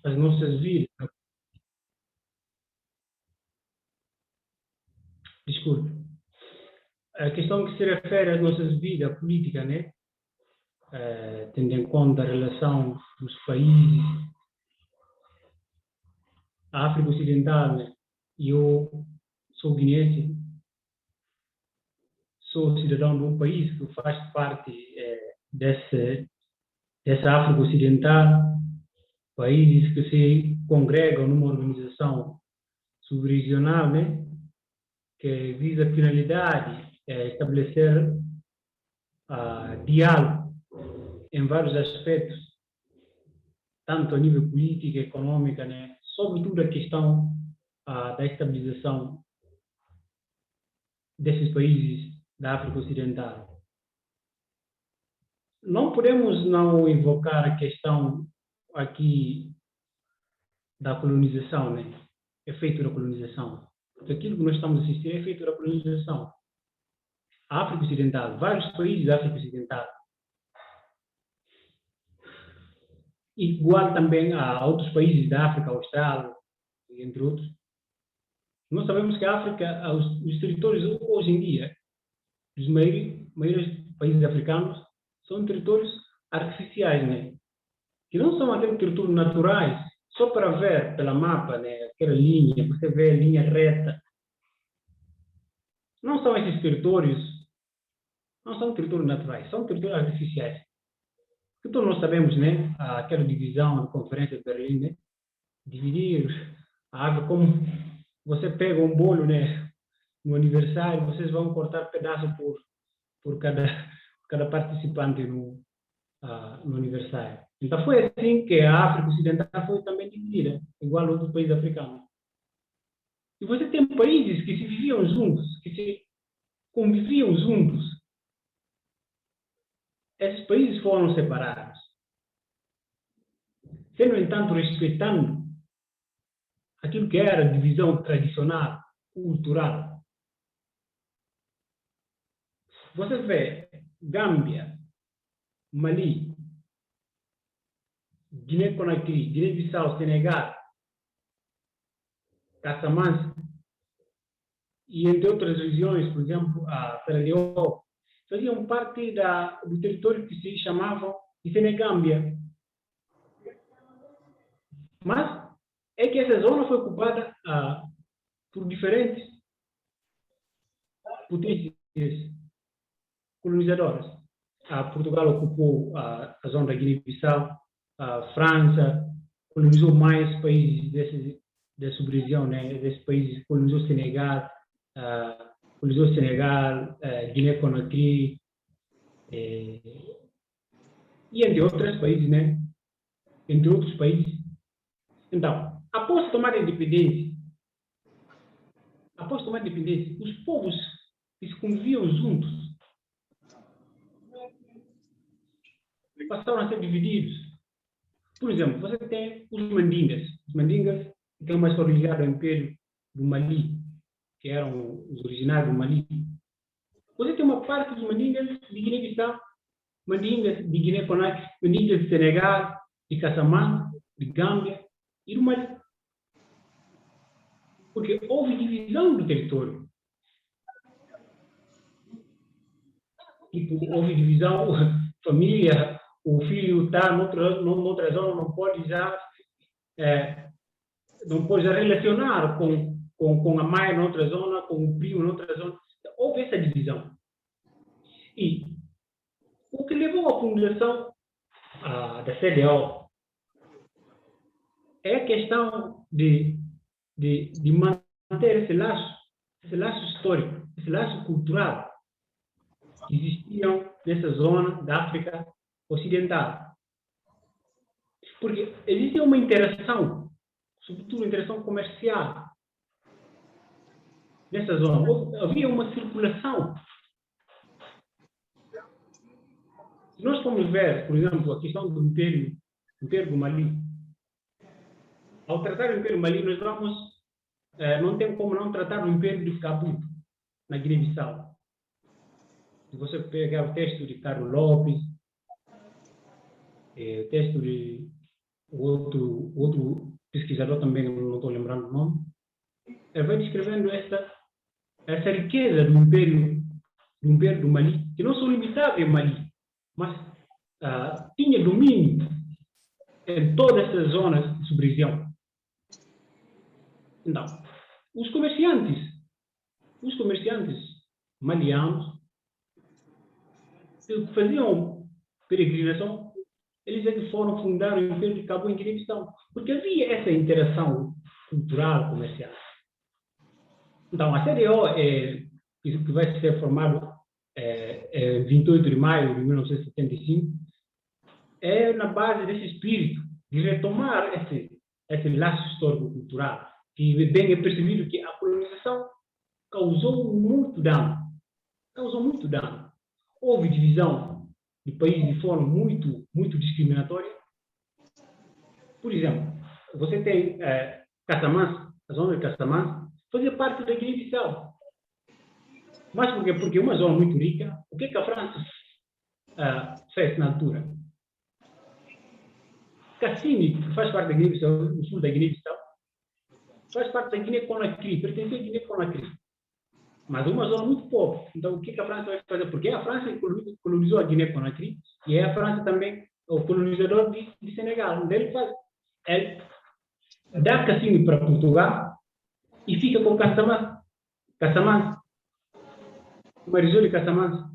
as nossas vidas. Desculpe. A questão que se refere às nossas vidas políticas, né? Tendo em conta a relação dos países, a África Ocidental, né? Eu sou guineense, sou cidadão de um país que faz parte dessa África Ocidental, países que se congregam numa organização subregional, né? Que visa a finalidade estabelecer diálogo em vários aspectos, tanto a nível político, econômico, né? Sobretudo a questão da estabilização desses países da África Ocidental. Não podemos não invocar a questão aqui da colonização, né? Efeito da colonização. Porque aquilo que nós estamos a assistir é efeito da colonização. A África Ocidental, vários países da África Ocidental. Igual também a outros países da África Austral, entre outros. Nós sabemos que a África, os territórios hoje em dia, dos maiores países africanos, são territórios artificiais, né? Que não são aqueles territórios naturais, só para ver pela mapa, né? Aquela linha, você vê a linha reta. Não são esses territórios, não são territórios naturais, são territórios artificiais. Que todos nós sabemos, né? Aquela divisão da Conferência de Berlim, né? Dividir a água como você pega um bolo, né? No aniversário, vocês vão cortar pedaço por cada participante no aniversário. Então foi assim que a África Ocidental foi também dividida, igual a outros países africanos. E você tem países que se viviam juntos, que se conviviam juntos. Esses países foram separados. Sem, no entanto, respeitando aquilo que era a divisão tradicional, cultural. Você vê Gâmbia, Mali, Guiné-Conakry, Guiné-Bissau, Senegal, Casamance, e entre outras regiões, por exemplo, a Serra Leoa, faziam parte do território que se chamava de Senegâmbia. Mas é que essa zona foi ocupada por diferentes potências colonizadoras. Portugal ocupou a zona da Guiné-Bissau, a França colonizou mais países dessa subregião, né? Desses países, colonizou Senegal, Guiné-Conakry, e entre outros países, né? Entre outros países. Então, após tomar a independência, os povos que se conviviam juntos passaram a ser divididos. Por exemplo, você tem os mandingas. Os mandingas têm uma história ligada ao Império do Mali, que eram os originários do Mali. Você tem uma parte dos mandingas de Guiné-Bissau, mandingas de Guiné-Conakry, mandingas de Senegal, de Casamance, de Gâmbia e do Mali. Porque houve divisão do território. Tipo, houve divisão, família, o filho está noutra zona, não pode já relacionar com a mãe noutra zona, com o primo noutra zona. Houve essa divisão. E o que levou à fundação da CDAO é a questão de manter esse laço histórico, esse laço cultural que existiam nessa zona da África Ocidental. Porque existe uma interação, sobretudo interação comercial, nessa zona. Havia uma circulação. Se nós formos ver, por exemplo, a questão do Império do Mali, ao tratar do Império do Mali, nós não tem como não tratar do Império de Caputo, na Guiné-Bissau. Se você pegar o texto de Carlos Lopes, o texto de outro pesquisador também, não estou lembrando o nome, ele vai descrevendo essa riqueza do Império do Mali, que não só limitava em Mali, mas tinha domínio em todas essas zonas de subregião. Então, os comerciantes malianos que faziam peregrinação, eles é que foram fundar o Império de Cabo em Guiné-Bissau, porque havia essa interação cultural, comercial. Então, a CDO, que vai ser formada 28 de maio de 1975, é na base desse espírito de retomar esse laço histórico-cultural, que bem é percebido que a colonização causou muito dano. Houve divisão de países de forma muito, muito discriminatória. Por exemplo, você tem Casamance, a zona de Casamance, fazia parte da Guiné-Bissau. Mas por quê? Porque é uma zona muito rica. O que a França fez na altura? Cassini, que faz parte da Guiné-Bissau, no sul da Guiné-Bissau, faz parte da Guiné-Conakry, pertence à Guiné-Conakry. Mas é uma zona muito pobre. Então, o que a França vai fazer? Porque a França colonizou a Guiné-Conakry e é a França também o colonizador de Senegal. Onde ele dá Cassini para Portugal e fica com Casamance, Marisol de Casamance.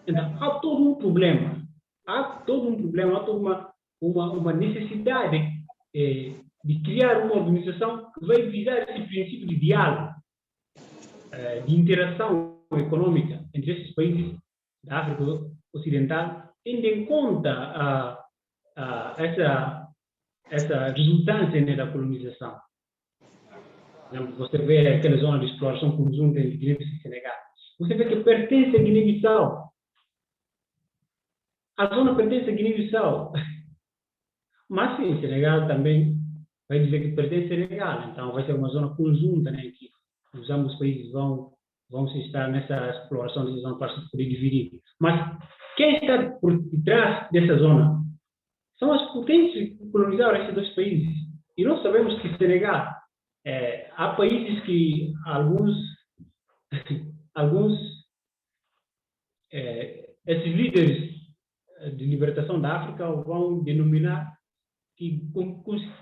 Então, há todo um problema, há toda uma necessidade de criar uma organização que vai visar esse princípio de diálogo, de interação econômica entre esses países da África Ocidental, tendo em conta essa resultância, né, da colonização. Por exemplo, você vê aquela zona de exploração conjunta entre Guiné-Bissau e Senegal. Você vê que pertence a Guiné-Bissau. A zona pertence a Guiné-Bissau. Mas sim, Senegal também vai dizer que pertence a Senegal. Então vai ser uma zona conjunta, né, que os ambos países vão se estar nessa exploração dessa zona para se poder dividir. Mas quem está por detrás dessa zona são as potências que colonizaram esses dois países. E nós sabemos que Senegal, há países que esses líderes de libertação da África vão denominar que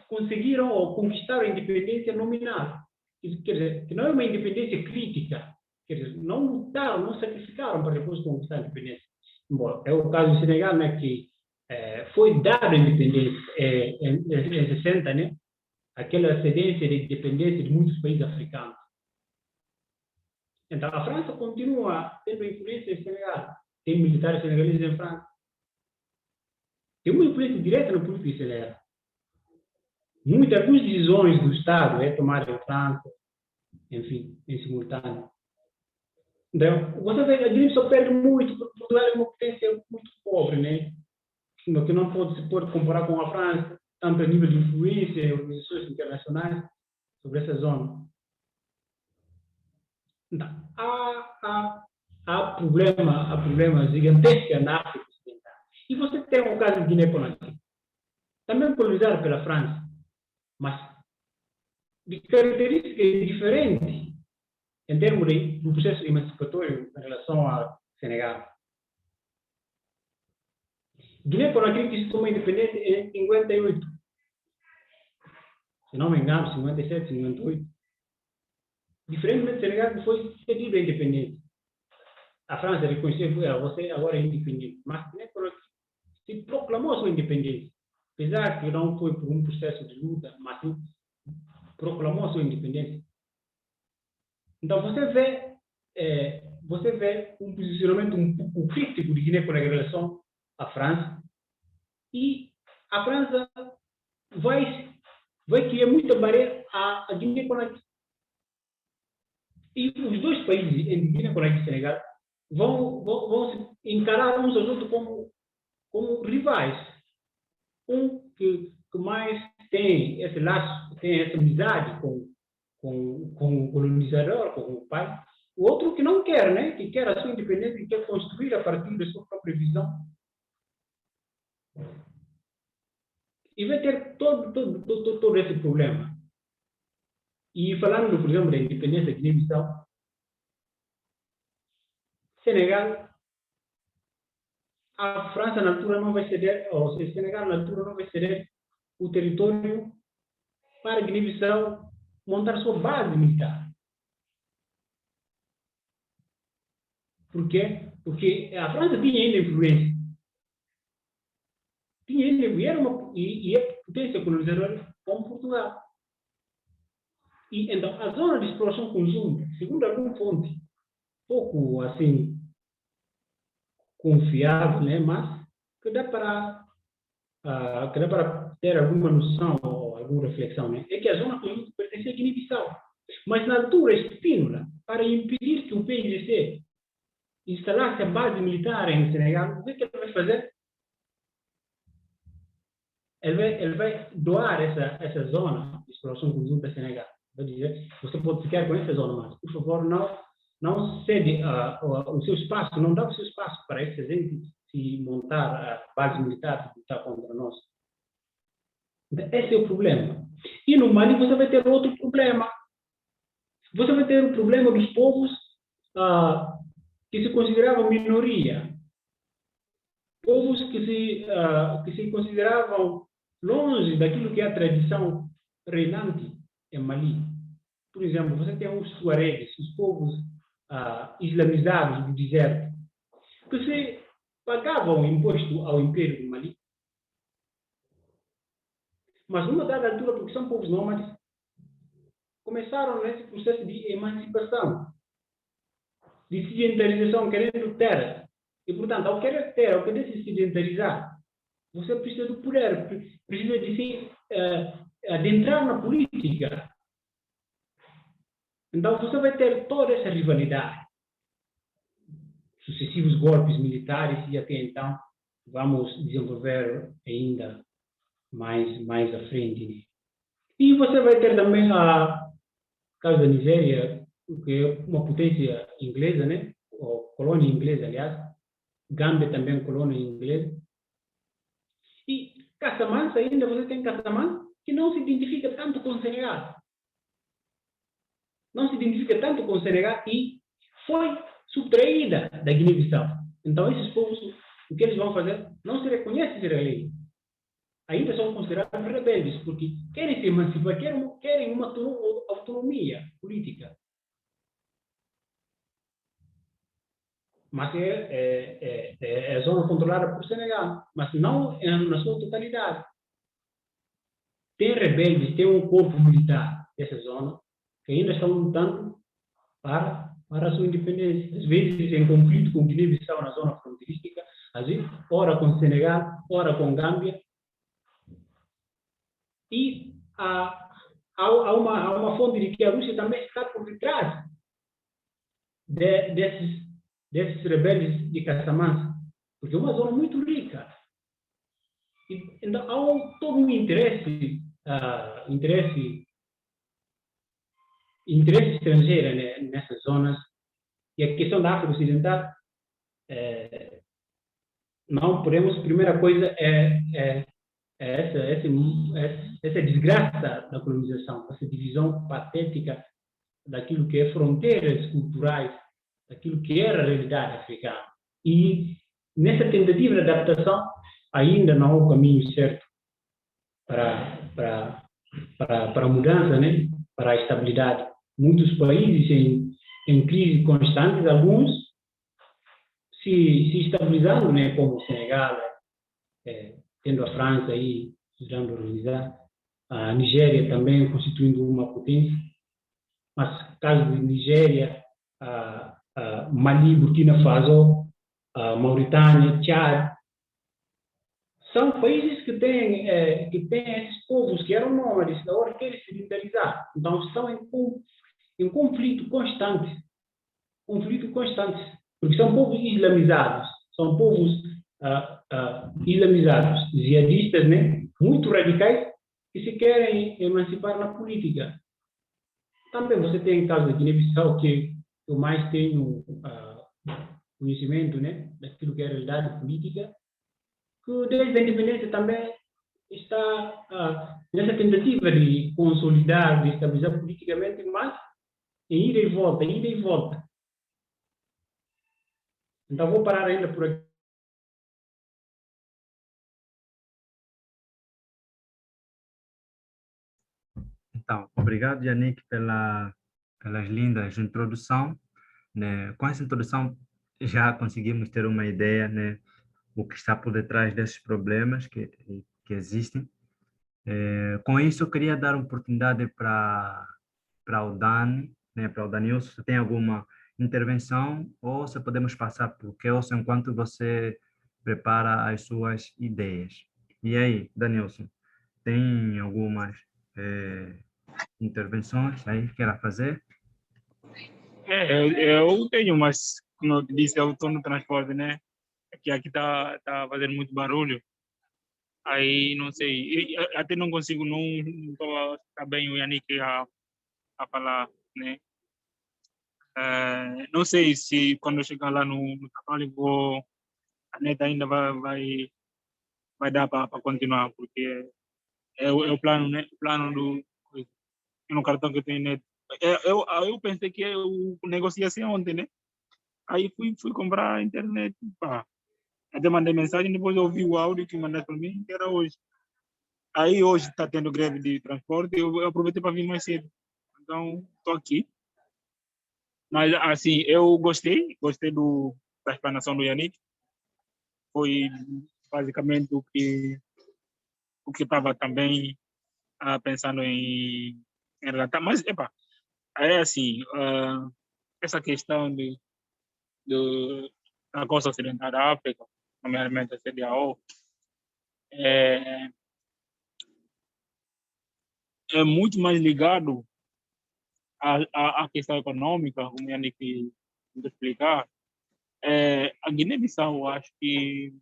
conseguiram ou conquistaram a independência nominal. Quer dizer, que não é uma independência crítica. Quer dizer, não lutaram, não sacrificaram para depois conquistar a independência. Bom, é o caso do Senegal, né, que foi dada a independência em 60, né, aquela cedência de independência de muitos países africanos. Então, a França continua tendo influência em Senegal. Tem militares senegaleses em França. Tem uma influência direta na política de Senegal. Muitas decisões do Estado é tomada em França, enfim, em simultâneo. Então, você vê que a Guiné-Bissau perde muito, porque Portugal é uma potência muito pobre, né? Que não se pode comparar com a França, tanto a nível de influência em organizações internacionais sobre essa zona. Então, há problemas gigantescos na África Ocidental. E você tem o caso de Guiné-Conakry, também colonizado pela França, mas de características diferentes em termos do processo emancipatório em relação ao Senegal. Guiné-Conakry que se tornou independente em 58. Se não me engano, 57, 58. Diferentemente do Senegal, que foi cedido a independência. A França reconheceu que você agora é independente, mas Guiné-Conakry se proclamou sua independência. Apesar que não foi por um processo de luta, mas sim proclamou sua independência. Então você vê um posicionamento um pouco crítico de Guiné-Conakry em relação à França, e a França vai criar muita barreira à Guiné-Conakry. E os dois países, Guiné-Conakry e Senegal, vão se encarar uns aos outros como rivais. Um que mais tem esse laço, tem essa amizade com o colonizador, com o pai. O outro que não quer, né? Que quer a sua independência e quer construir a partir da sua própria visão. E vai ter todo esse problema. E falando, por exemplo, da independência de Guiné-Bissau, Senegal, a França na altura não vai ceder, ou seja, Senegal na altura não vai ceder o território para Guiné-Bissau montar sua base militar. Por quê? Porque a França tinha ainda influência. Tinha ainda, e é potência colonizadora como Portugal. E, então, a zona de exploração conjunta, segundo alguma fonte, pouco assim confiável, né, mas que dá para ter alguma noção ou alguma reflexão, né, é que a zona conjunta pertence a Guiné-Bissau. Mas na altura, Spínola, para impedir que o PIGC instalasse a base militar em Senegal, o que ele vai fazer? Ele vai doar essa zona de exploração conjunta a Senegal. Vai dizer, você pode ficar com essa zona, mas, por favor, não cede o seu espaço, não dá o seu espaço para essa gente se montar a base militar que está contra nós. Então, esse é o problema. E no Mali você vai ter outro problema. Você vai ter o problema dos povos que se consideravam minoria. Povos que se consideravam longe daquilo que é a tradição reinante em Mali. Por exemplo, você tem os tuaregs, os povos islamizados do deserto, que se pagavam imposto ao Império do Mali. Mas numa dada altura, porque são povos nômades, começaram nesse processo de emancipação, de sedentarização, querendo terra. E, portanto, ao querer terra, ao querer se sedentarizar, você precisa do poder, precisa de se adentrar na política. Então, você vai ter toda essa rivalidade. Sucessivos golpes militares e até então vamos desenvolver ainda mais à frente. E você vai ter também a caso da Nigéria, que é uma potência inglesa, né? Ou colônia inglesa, aliás. Gâmbia também é colônia inglesa. E Casamance, ainda você tem Casamance, que não se identifica tanto com o Senegal. Não se identifica tanto com o Senegal e foi subtraída da Guiné-Bissau. Então, esses povos, o que eles vão fazer? Não se reconhecem ser lei. Ainda são considerados rebeldes, porque querem se emancipar, querem uma autonomia política. Mas é a zona controlada por Senegal, mas não na sua totalidade. Tem rebeldes, tem um corpo militar dessa zona que ainda estão lutando para a sua independência. Às vezes em conflito com Guiné-Bissau na zona fronteirística, às vezes, ora com Senegal, ora com Gâmbia. E há uma fonte de que a Rússia também está por detrás desses rebeldes de Casamance, porque é uma zona muito rica. E, então, há todo um interesse estrangeiro, né, nessas zonas. E a questão da África Ocidental, não podemos, primeira coisa essa desgraça da colonização, essa divisão patética daquilo que é fronteiras culturais, daquilo que era a realidade africana. E nessa tentativa de adaptação, ainda não há o caminho certo para a mudança, né? Para a estabilidade. Muitos países em crise constantes, alguns se estabilizando, né? Como o Senegal, tendo a França aí ajudando a organizar, a Nigéria também constituindo uma potência, mas caso de Nigéria, Mali, Burkina Faso, Mauritânia, Tchad, são países que têm esses povos que eram nômades, agora querem se militarizar. Então estão em conflito constante, porque são povos islamizados, são povos islamizados, jihadistas, né? Muito radicais, que se querem emancipar na política. Também você tem o caso da Guiné-Bissau, que eu mais tenho conhecimento, né, daquilo que é a realidade política, que desde a independência também está nessa tentativa de consolidar, de estabilizar politicamente, mas em ida e volta, ida e volta. Então vou parar ainda por aqui. Então, obrigado, Yannick, pelas lindas introdução, né? Com essa introdução já conseguimos ter uma ideia, né, o que está por detrás desses problemas que existem. Com isso, eu queria dar uma oportunidade para o Dani, né, para o Danilson, se tem alguma intervenção ou se podemos passar para o Kelson enquanto você prepara as suas ideias. E aí, Danilson, tem algumas intervenções aí que queira fazer? Eu tenho, mas como eu disse, eu estou no transporte, né? Que aqui tá fazendo muito barulho. Aí não sei, até não consigo, não estou tá bem o Yannick a falar, né? Não sei se quando eu chegar lá no trabalho a neta ainda vai dar para continuar, porque é o plano, né? O plano no cartão que eu tenho net. Eu pensei que eu negociasse ontem, né? Aí fui comprar a internet, pá. Até mandei mensagem, depois eu ouvi o áudio que mandaste para mim, que era hoje. Aí hoje está tendo greve de transporte, eu aproveitei para vir mais cedo. Então, estou aqui. Mas, assim, eu gostei da explanação do Yannick. Foi basicamente o que estava também pensando em relatar. Mas, epa, é assim, essa questão da costa ocidental da África, nomeadamente a CDAO, é, é muito mais ligado à questão econômica, como o Yannick tentou explicar. A Guiné-Bissau, acho que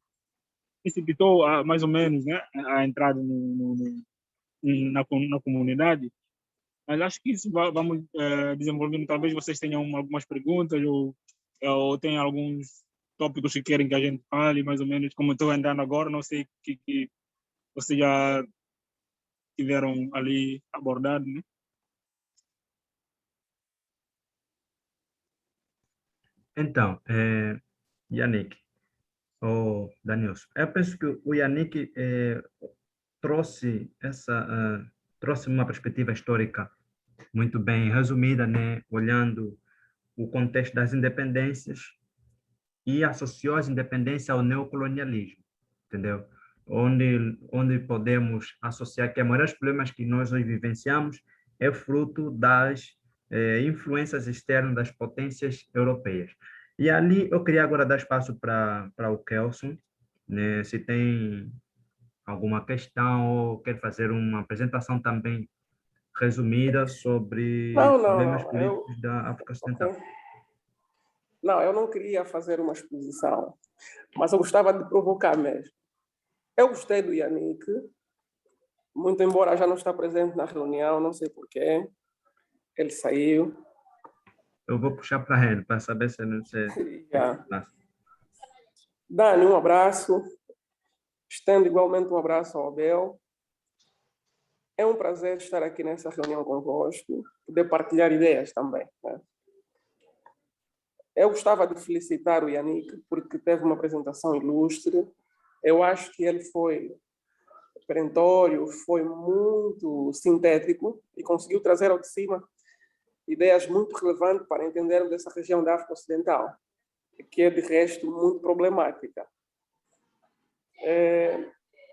precipitou mais ou menos, né, a entrada na comunidade, mas acho que isso vamos desenvolvendo. Talvez vocês tenham algumas perguntas ou tenham alguns tópicos que querem que a gente fale, mais ou menos, como estou andando agora, não sei que vocês já tiveram ali abordado, né? Então, Yannick, ou Danilson, eu penso que o Yannick trouxe trouxe uma perspectiva histórica muito bem resumida, né, olhando o contexto das independências e associou as independências ao neocolonialismo, entendeu? Onde podemos associar que a maioria dos problemas que nós hoje vivenciamos é fruto das influências externas das potências europeias. E ali eu queria agora dar espaço para o Kelson, né, se tem alguma questão ou quer fazer uma apresentação também resumida sobre Não, não, problemas não. políticos da África Ok. Ocidental. Não, eu não queria fazer uma exposição, mas eu gostava de provocar mesmo. Eu gostei do Yannick, muito embora já não está presente na reunião, não sei porquê. Ele saiu. Eu vou puxar para ele para saber se não sei. Yeah. Dani, um abraço. Estendo igualmente um abraço ao Abel. É um prazer estar aqui nessa reunião convosco, poder partilhar ideias também, né? Eu gostava de felicitar o Yannick porque teve uma apresentação ilustre. Eu acho que ele foi perentório, foi muito sintético e conseguiu trazer ao de cima ideias muito relevantes para entendermos essa região da África Ocidental, que é, de resto, muito problemática.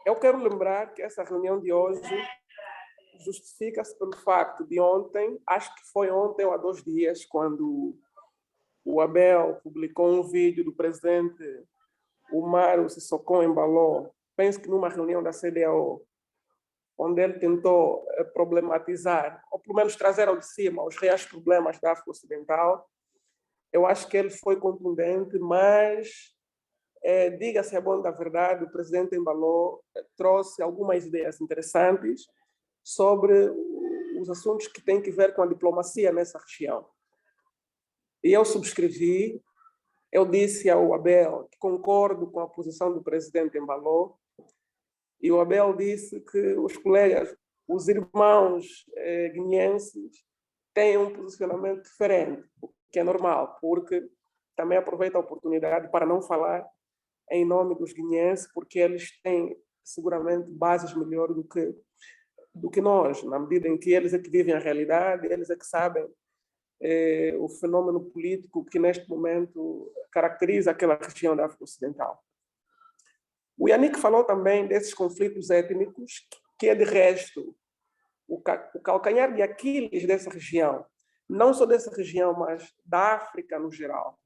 Eu quero lembrar que essa reunião de hoje justifica-se pelo facto de ontem, acho que foi ontem ou há 2 dias, quando o Abel publicou um vídeo do presidente Umaru Sissoko Embalo, penso que numa reunião da CDAO, onde ele tentou problematizar, ou pelo menos trazer ao de cima os reais problemas da África Ocidental. Eu acho que ele foi contundente, mas, diga-se a bom da verdade, o presidente Embalo trouxe algumas ideias interessantes sobre os assuntos que têm que ver com a diplomacia nessa região. E eu subscrevi, eu disse ao Abel que concordo com a posição do presidente Embalo, E o Abel disse que os colegas, os irmãos guineenses, têm um posicionamento diferente, o que é normal, porque também aproveita a oportunidade para não falar em nome dos guineenses, porque eles têm seguramente bases melhores do que nós, na medida em que eles é que vivem a realidade, eles é que sabem o fenômeno político que neste momento caracteriza aquela região da África Ocidental. O Yannick falou também desses conflitos étnicos, que é de resto o calcanhar de Aquiles dessa região, não só dessa região, mas da África no geral.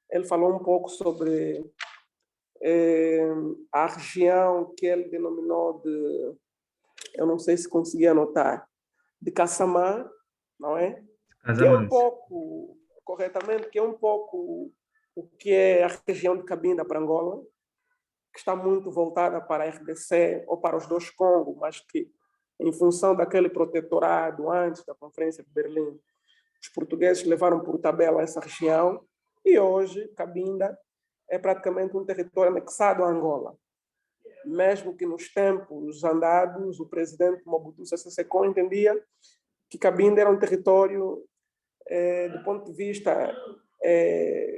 Ele falou um pouco sobre a região que ele denominou de, eu não sei se consegui anotar, de Kassamã, não é? Que é um pouco, corretamente, que é um pouco o que é a região de Cabinda para Angola, que está muito voltada para a RDC ou para os dois Congos, mas que, em função daquele protetorado antes da Conferência de Berlim, os portugueses levaram por tabela essa região e hoje Cabinda é praticamente um território anexado à Angola. Mesmo que nos tempos andados, o presidente Mobutu Sese Seko entendia que Cabinda era um território, do ponto de vista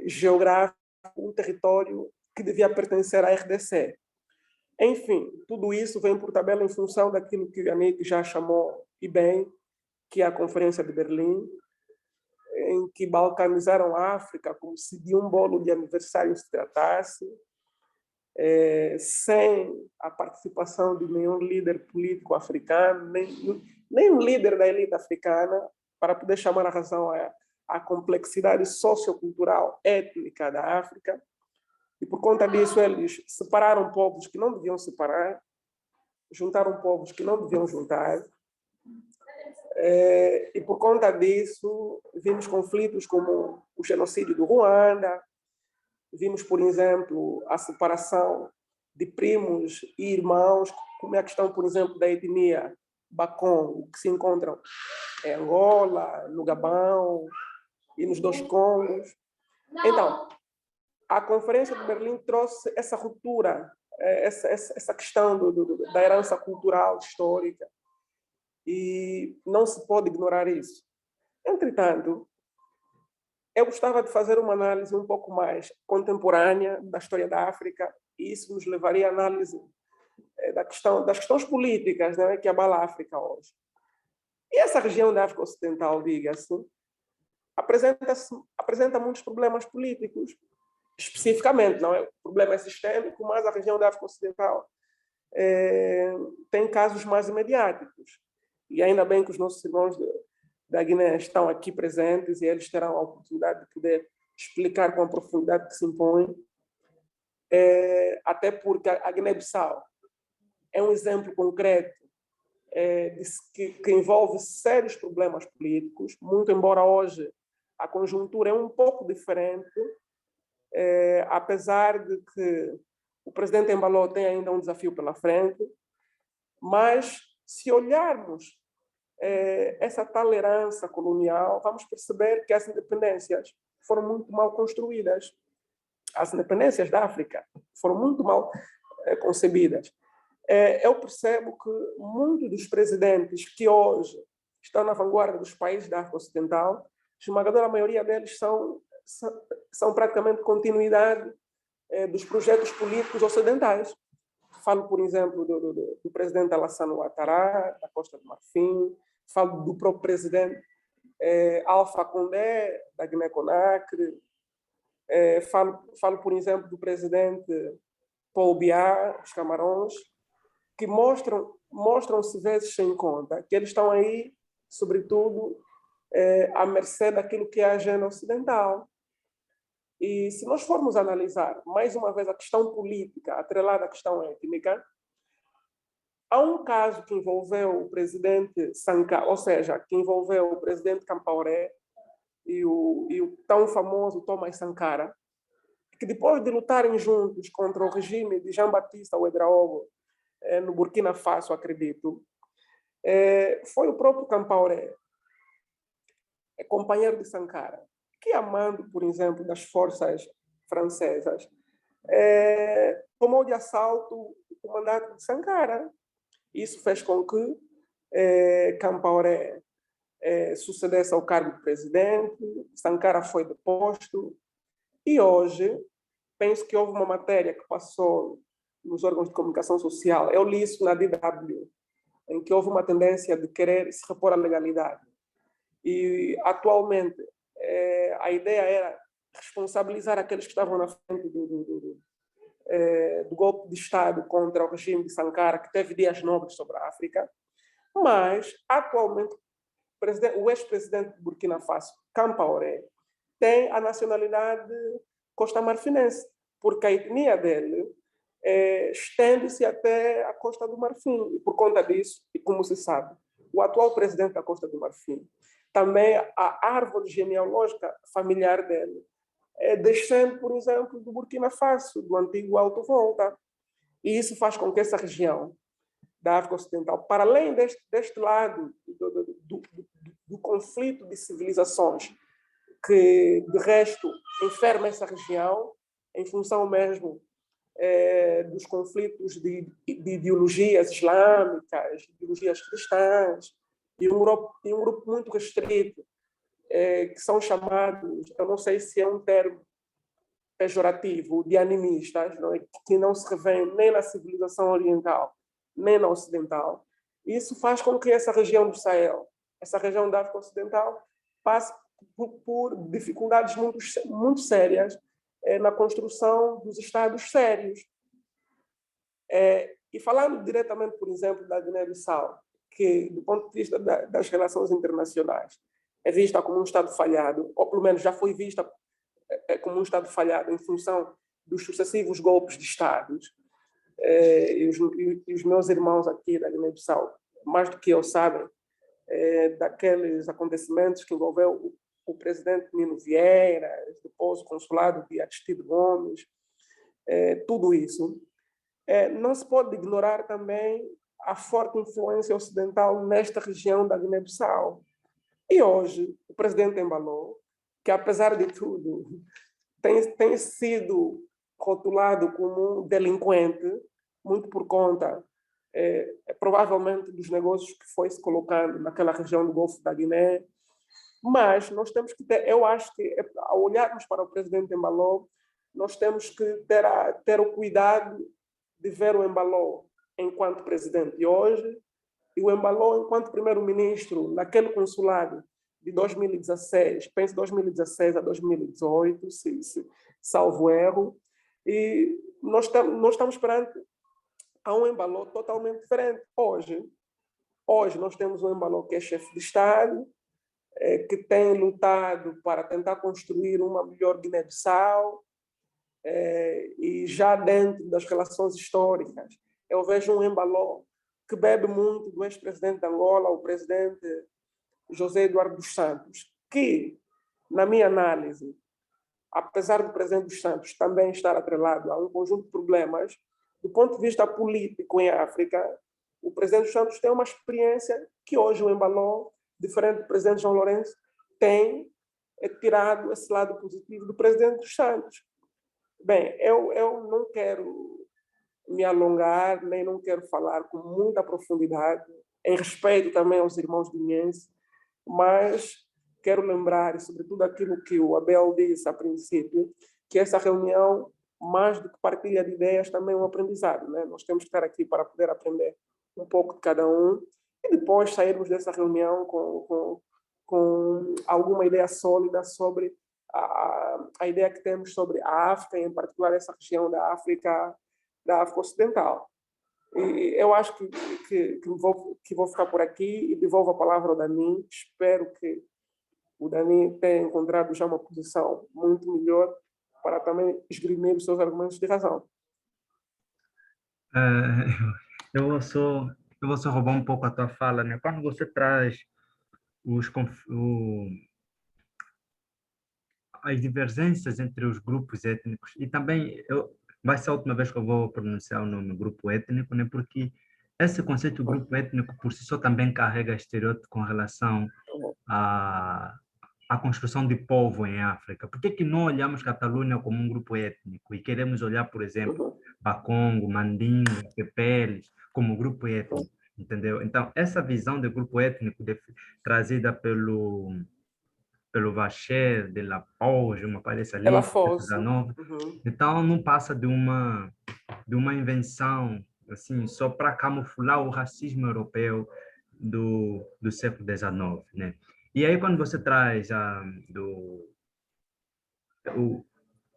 geográfico, um território que devia pertencer à RDC. Enfim, tudo isso vem por tabela em função daquilo que o Yannick já chamou, e bem, que é a Conferência de Berlim, em que balcanizaram a África como se de um bolo de aniversário se tratasse, sem a participação de nenhum líder político africano, nem um líder da elite africana, para poder chamar a razão à complexidade sociocultural étnica da África. E por conta disso, eles separaram povos que não deviam separar, juntaram povos que não deviam juntar. E por conta disso, vimos conflitos como o genocídio do Ruanda, vimos, por exemplo, a separação de primos e irmãos, como é a questão, por exemplo, da etnia Bakong, que se encontram em Angola, no Gabão e nos dois Congos. Então, a Conferência de Berlim trouxe essa ruptura, essa questão da herança cultural, histórica, e não se pode ignorar isso. Entretanto, eu gostava de fazer uma análise um pouco mais contemporânea da história da África, e isso nos levaria à análise das questões políticas, né, que abala a África hoje. E essa região da África Ocidental, diga-se, apresenta muitos problemas políticos, especificamente, não é? O problema é sistêmico, mas a região da África Ocidental tem casos mais mediáticos. E ainda bem que os nossos irmãos da Guiné estão aqui presentes e eles terão a oportunidade de poder explicar com a profundidade que se impõe, até porque a Guiné-Bissau é um exemplo concreto que envolve sérios problemas políticos, muito embora hoje a conjuntura é um pouco diferente, apesar de que o presidente Embalo tem ainda um desafio pela frente, mas se olharmos essa tal herança colonial, vamos perceber que as independências foram muito mal construídas. As independências da África foram muito mal concebidas. Eu percebo que muitos dos presidentes que hoje estão na vanguarda dos países da África Ocidental, a esmagadora maioria deles são praticamente continuidade dos projetos políticos ocidentais. Falo, por exemplo, do presidente Alassane Ouattara, da Costa do Marfim, falo do próprio presidente Alpha Condé, da Guiné-Conakry, falo, por exemplo, do presidente Paul Biya, dos Camarões, que mostram-se vezes sem conta, que eles estão aí, sobretudo, à mercê daquilo que é a agenda ocidental. E se nós formos analisar, mais uma vez, a questão política atrelada à questão étnica, há um caso que envolveu o presidente Sankara, ou seja, que envolveu o presidente Compaoré e o tão famoso Thomas Sankara, que depois de lutarem juntos contra o regime de Jean-Baptiste Ouedraogo, no Burkina Faso, acredito, foi o próprio Compaoré, companheiro de Sankara, que, amando, por exemplo, das forças francesas, tomou de assalto o mandato de Sankara. Isso fez com que Compaoré sucedesse ao cargo de presidente, Sankara foi deposto, e hoje, penso que houve uma matéria que passou nos órgãos de comunicação social, eu li isso na DW, em que houve uma tendência de querer se repor à legalidade. E, atualmente, a ideia era responsabilizar aqueles que estavam na frente do golpe de Estado contra o regime de Sankara, que teve dias nobres sobre a África, mas, atualmente, o ex-presidente de Burkina Faso, Compaoré, tem a nacionalidade costa-marfinense, porque a etnia dele estende-se até a Costa do Marfim. E por conta disso, e como se sabe, o atual presidente da Costa do Marfim, também a árvore genealógica familiar dele descende, por exemplo, do Burkina Faso, do antigo Alto Volta. E isso faz com que essa região da África Ocidental, para além deste lado do conflito de civilizações, que, de resto, enferma essa região, em função mesmo dos conflitos de ideologias islâmicas, ideologias cristãs, e um grupo muito restrito, que são chamados, eu não sei se é um termo pejorativo, de animistas, não é? Que não se revêem nem na civilização oriental, nem na ocidental. Isso faz com que essa região do Sahel, essa região da África Ocidental, passe por dificuldades muito sérias na construção dos Estados sérios. E falando diretamente, por exemplo, da Guiné-Bissau, que, do ponto de vista das relações internacionais, é vista como um Estado falhado, ou pelo menos já foi vista como um Estado falhado em função dos sucessivos golpes de Estados. E os meus irmãos aqui da Guiné-Bissau, mais do que eu, sabem daqueles acontecimentos que envolveu o presidente Nino Vieira, depois o consulado de Aristide Gomes, tudo isso. Não se pode ignorar também a forte influência ocidental nesta região da Guiné-Bissau. E hoje, o presidente Embalo, que apesar de tudo tem sido rotulado como um delinquente, muito por conta, provavelmente, dos negócios que foi se colocando naquela região do Golfo da Guiné. Mas nós temos que ter, eu acho que, ao olharmos para o presidente Embalo, nós temos que ter o cuidado de ver o Embalo enquanto presidente de hoje e o Embalo enquanto primeiro-ministro naquele consulado de 2016, penso 2016 a 2018, salvo erro, e nós estamos perante a um Embalo totalmente diferente. Hoje nós temos um Embalo que é chefe de Estado, que tem lutado para tentar construir uma melhor Guiné-Bissau, e já dentro das relações históricas, eu vejo um Embalo que bebe muito do ex-presidente de Angola, o presidente José Eduardo dos Santos, que, na minha análise, apesar do presidente dos Santos também estar atrelado a um conjunto de problemas, do ponto de vista político em África, o presidente dos Santos tem uma experiência que hoje o Embalo, diferente do presidente João Lourenço, tem tirado esse lado positivo do presidente dos Santos. Bem, eu não quero me alongar, nem não quero falar com muita profundidade, em respeito também aos irmãos guineenses, mas quero lembrar, e sobretudo aquilo que o Abel disse a princípio, que essa reunião, mais do que partilha de ideias, também é um aprendizado, né? Nós temos que estar aqui para poder aprender um pouco de cada um e depois sairmos dessa reunião com alguma ideia sólida sobre a ideia que temos sobre a África, em particular essa região da África Ocidental. E eu acho que vou ficar por aqui e devolvo a palavra ao Dani. Espero que o Dani tenha encontrado já uma posição muito melhor para também esgrimir os seus argumentos de razão. Eu vou só roubar um pouco a tua fala, né? Quando você traz as divergências entre os grupos étnicos, e também vai ser a última vez que eu vou pronunciar o nome grupo étnico, né? Porque esse conceito de grupo étnico por si só também carrega estereótipo com relação a construção de povo em África? Por que não olhamos Catalunha como um grupo étnico e queremos olhar, por exemplo, Bakongo, Mandinga, Pepeles como grupo étnico, entendeu? Então, essa visão de grupo étnico trazida pelo Vacher, de La Forge, uma palestra ali, Ela fosse. então não passa de uma invenção assim só para camuflar o racismo europeu do século XIX, né? E aí quando você traz o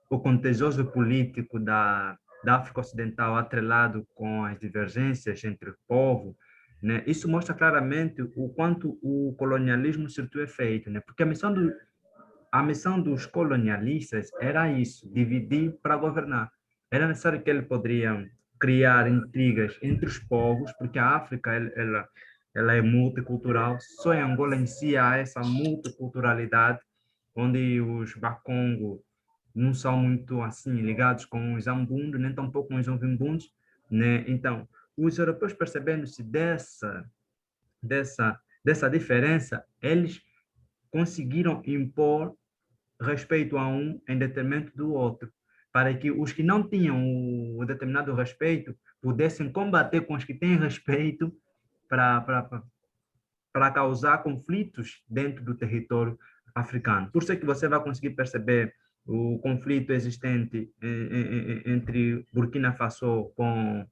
contencioso político da África Ocidental atrelado com as divergências entre o povo, né? Isso mostra claramente o quanto o colonialismo surtiu efeito, né? Porque a missão dos colonialistas era isso, dividir para governar. Era necessário que eles poderiam criar intrigas entre os povos, porque a África ela é multicultural. Só em Angola em si há essa multiculturalidade, onde os Bakongo não são muito assim ligados com os Ambundu, nem tampouco com os Ovimbundos, né? Então, os europeus percebendo-se dessa diferença, eles conseguiram impor respeito a um em detrimento do outro, para que os que não tinham o determinado respeito pudessem combater com os que têm respeito para causar conflitos dentro do território africano. Por isso é que você vai conseguir perceber o conflito existente entre Burkina Faso com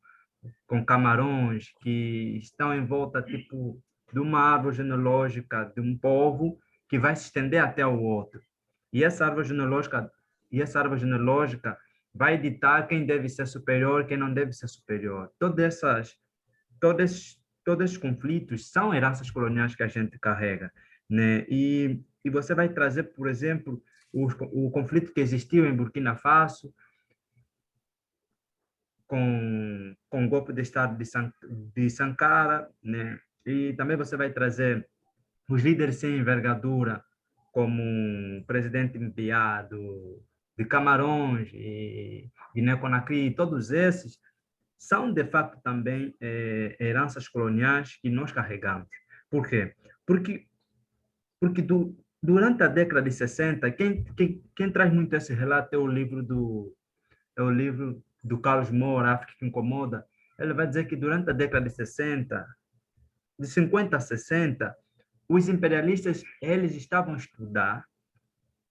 Camarões, que estão em volta tipo de uma árvore genealógica de um povo que vai se estender até o outro. E essa árvore genealógica vai ditar quem deve ser superior, quem não deve ser superior. Todos esses conflitos são heranças coloniais que a gente carrega, né? E você vai trazer, por exemplo, o conflito que existiu em Burkina Faso com o golpe de Estado de Sankara, né? E também você vai trazer os líderes sem envergadura, como o presidente Biá de Camarões e Guiné-Conakry, todos esses são, de facto, também heranças coloniais que nós carregamos. Por quê? Porque durante a década de 60, quem traz muito esse relato é o livro do Carlos Moura, África que Incomoda. Ele vai dizer que durante a década de 60, de 50 a 60, os imperialistas eles estavam a estudar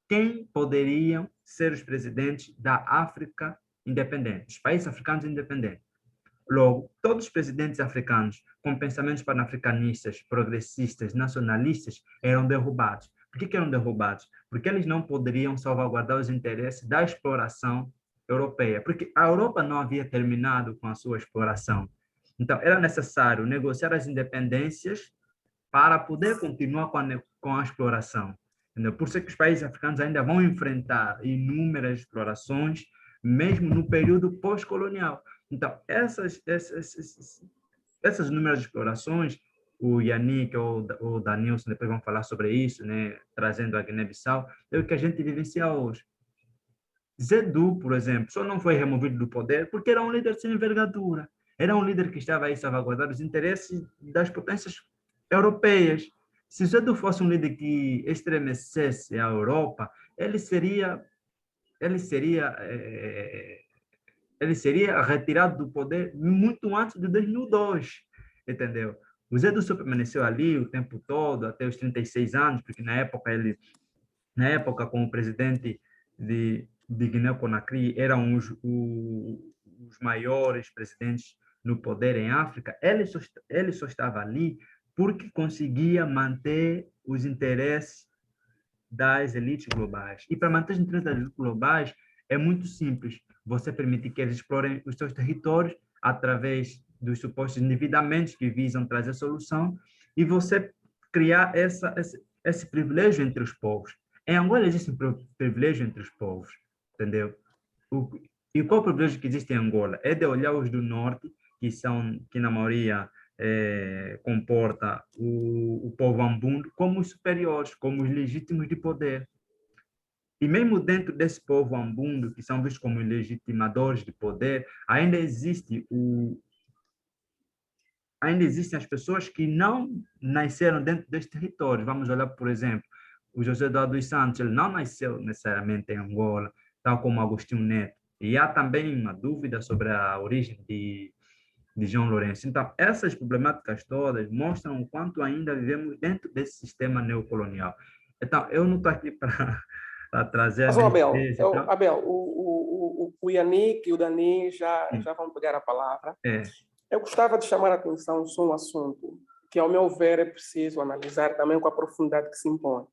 quem poderiam ser os presidentes da África independente, os países africanos independentes. Logo, todos os presidentes africanos com pensamentos panafricanistas, progressistas, nacionalistas eram derrubados. Por que eram derrubados? Porque eles não poderiam salvaguardar os interesses da exploração europeia, porque a Europa não havia terminado com a sua exploração. Então, era necessário negociar as independências para poder continuar com a exploração. Entendeu? Por isso que os países africanos ainda vão enfrentar inúmeras explorações, mesmo no período pós-colonial. Então, essas inúmeras explorações, o Yannick ou o Danilson depois vão falar sobre isso, né, trazendo a Guiné-Bissau, é o que a gente vivencia hoje. Zedu, por exemplo, só não foi removido do poder porque era um líder sem envergadura. Era um líder que estava aí salvaguardar os interesses das potências europeias. Se Zedu fosse um líder que estremecesse a Europa, ele seria retirado do poder muito antes de 2002, entendeu? O Zé do Sul permaneceu ali o tempo todo, até os 36 anos, porque na época como presidente de Guiné-Conakry, eram os maiores presidentes no poder em África, ele só estava ali porque conseguia manter os interesses das elites globais. E para manter os interesses das elites globais, é muito simples. Você permite que eles explorem os seus territórios através dos supostos endividamentos que visam trazer solução e você criar esse privilégio entre os povos. Em Angola existe um privilégio entre os povos, entendeu? E qual o privilégio que existe em Angola? É de olhar os do norte, que na maioria comporta o povo ambundo, como os superiores, como os legítimos de poder. E mesmo dentro desse povo ambundo, que são vistos como legitimadores de poder, ainda existem as pessoas que não nasceram dentro desse território. Vamos olhar, por exemplo, o José Eduardo dos Santos, ele não nasceu necessariamente em Angola, tal como Agostinho Neto. E há também uma dúvida sobre a origem de João Lourenço. Então, essas problemáticas todas mostram o quanto ainda vivemos dentro desse sistema neocolonial. Então, eu não estou aqui para trazer a Mas, minha Abel, tese. Então, Abel, o Yannick e o Dani já vão pegar a palavra. Eu gostava de chamar a atenção sobre um assunto que, ao meu ver, é preciso analisar também com a profundidade que se impõe.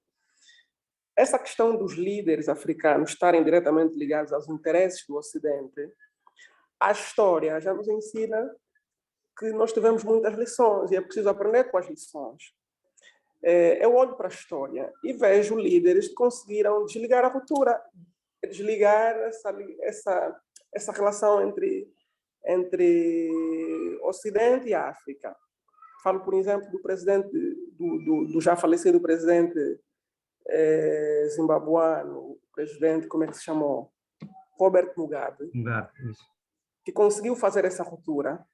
Essa questão dos líderes africanos estarem diretamente ligados aos interesses do Ocidente, a história já nos ensina que nós tivemos muitas lições e é preciso aprender com as lições. Eu olho para a história e vejo líderes que conseguiram desligar a ruptura, desligar essa relação entre Ocidente e África. Falo, por exemplo, do presidente, do já falecido presidente zimbabuano, presidente, como é que se chamou? Robert Mugabe, que conseguiu fazer essa ruptura,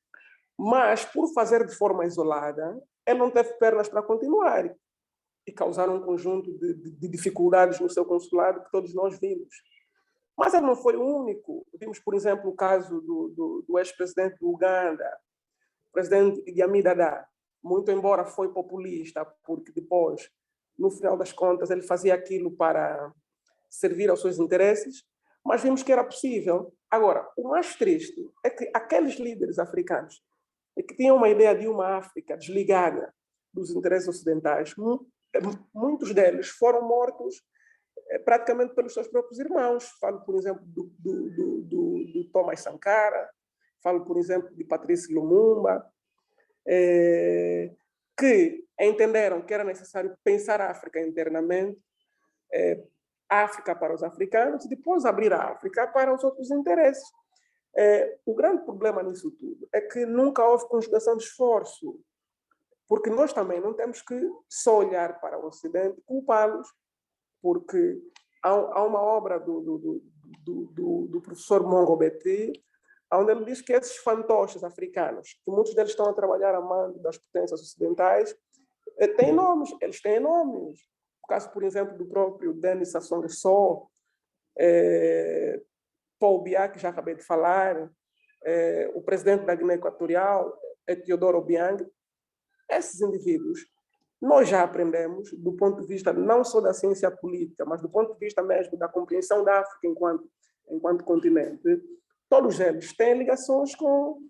mas, por fazer de forma isolada, ele não teve pernas para continuar e causaram um conjunto de dificuldades no seu consulado que todos nós vimos. Mas ele não foi o único. Vimos, por exemplo, o caso do ex-presidente do Uganda, o presidente Idi Amin Dada, muito embora foi populista, porque depois, no final das contas, ele fazia aquilo para servir aos seus interesses, mas vimos que era possível. Agora, o mais triste é que aqueles líderes africanos que tinham uma ideia de uma África desligada dos interesses ocidentais, muitos deles foram mortos praticamente pelos seus próprios irmãos. Falo, por exemplo, do Thomas Sankara, falo, por exemplo, de Patrice Lumumba, que entenderam que era necessário pensar a África internamente, a África para os africanos, e depois abrir a África para os outros interesses. O grande problema nisso tudo é que nunca houve conjugação de esforço, porque nós também não temos que só olhar para o Ocidente e culpá-los, porque há uma obra do professor Mongo Betty, onde ele diz que esses fantoches africanos, que muitos deles estão a trabalhar a mando das potências ocidentais, têm nomes, eles têm nomes. O caso, por exemplo, do próprio Denis Sassou Nguesso, Paul Biya, que já acabei de falar, o presidente da Guiné Equatorial, Teodoro Obiang. Esses indivíduos, nós já aprendemos, do ponto de vista não só da ciência política, mas do ponto de vista mesmo da compreensão da África enquanto continente, todos eles têm ligações com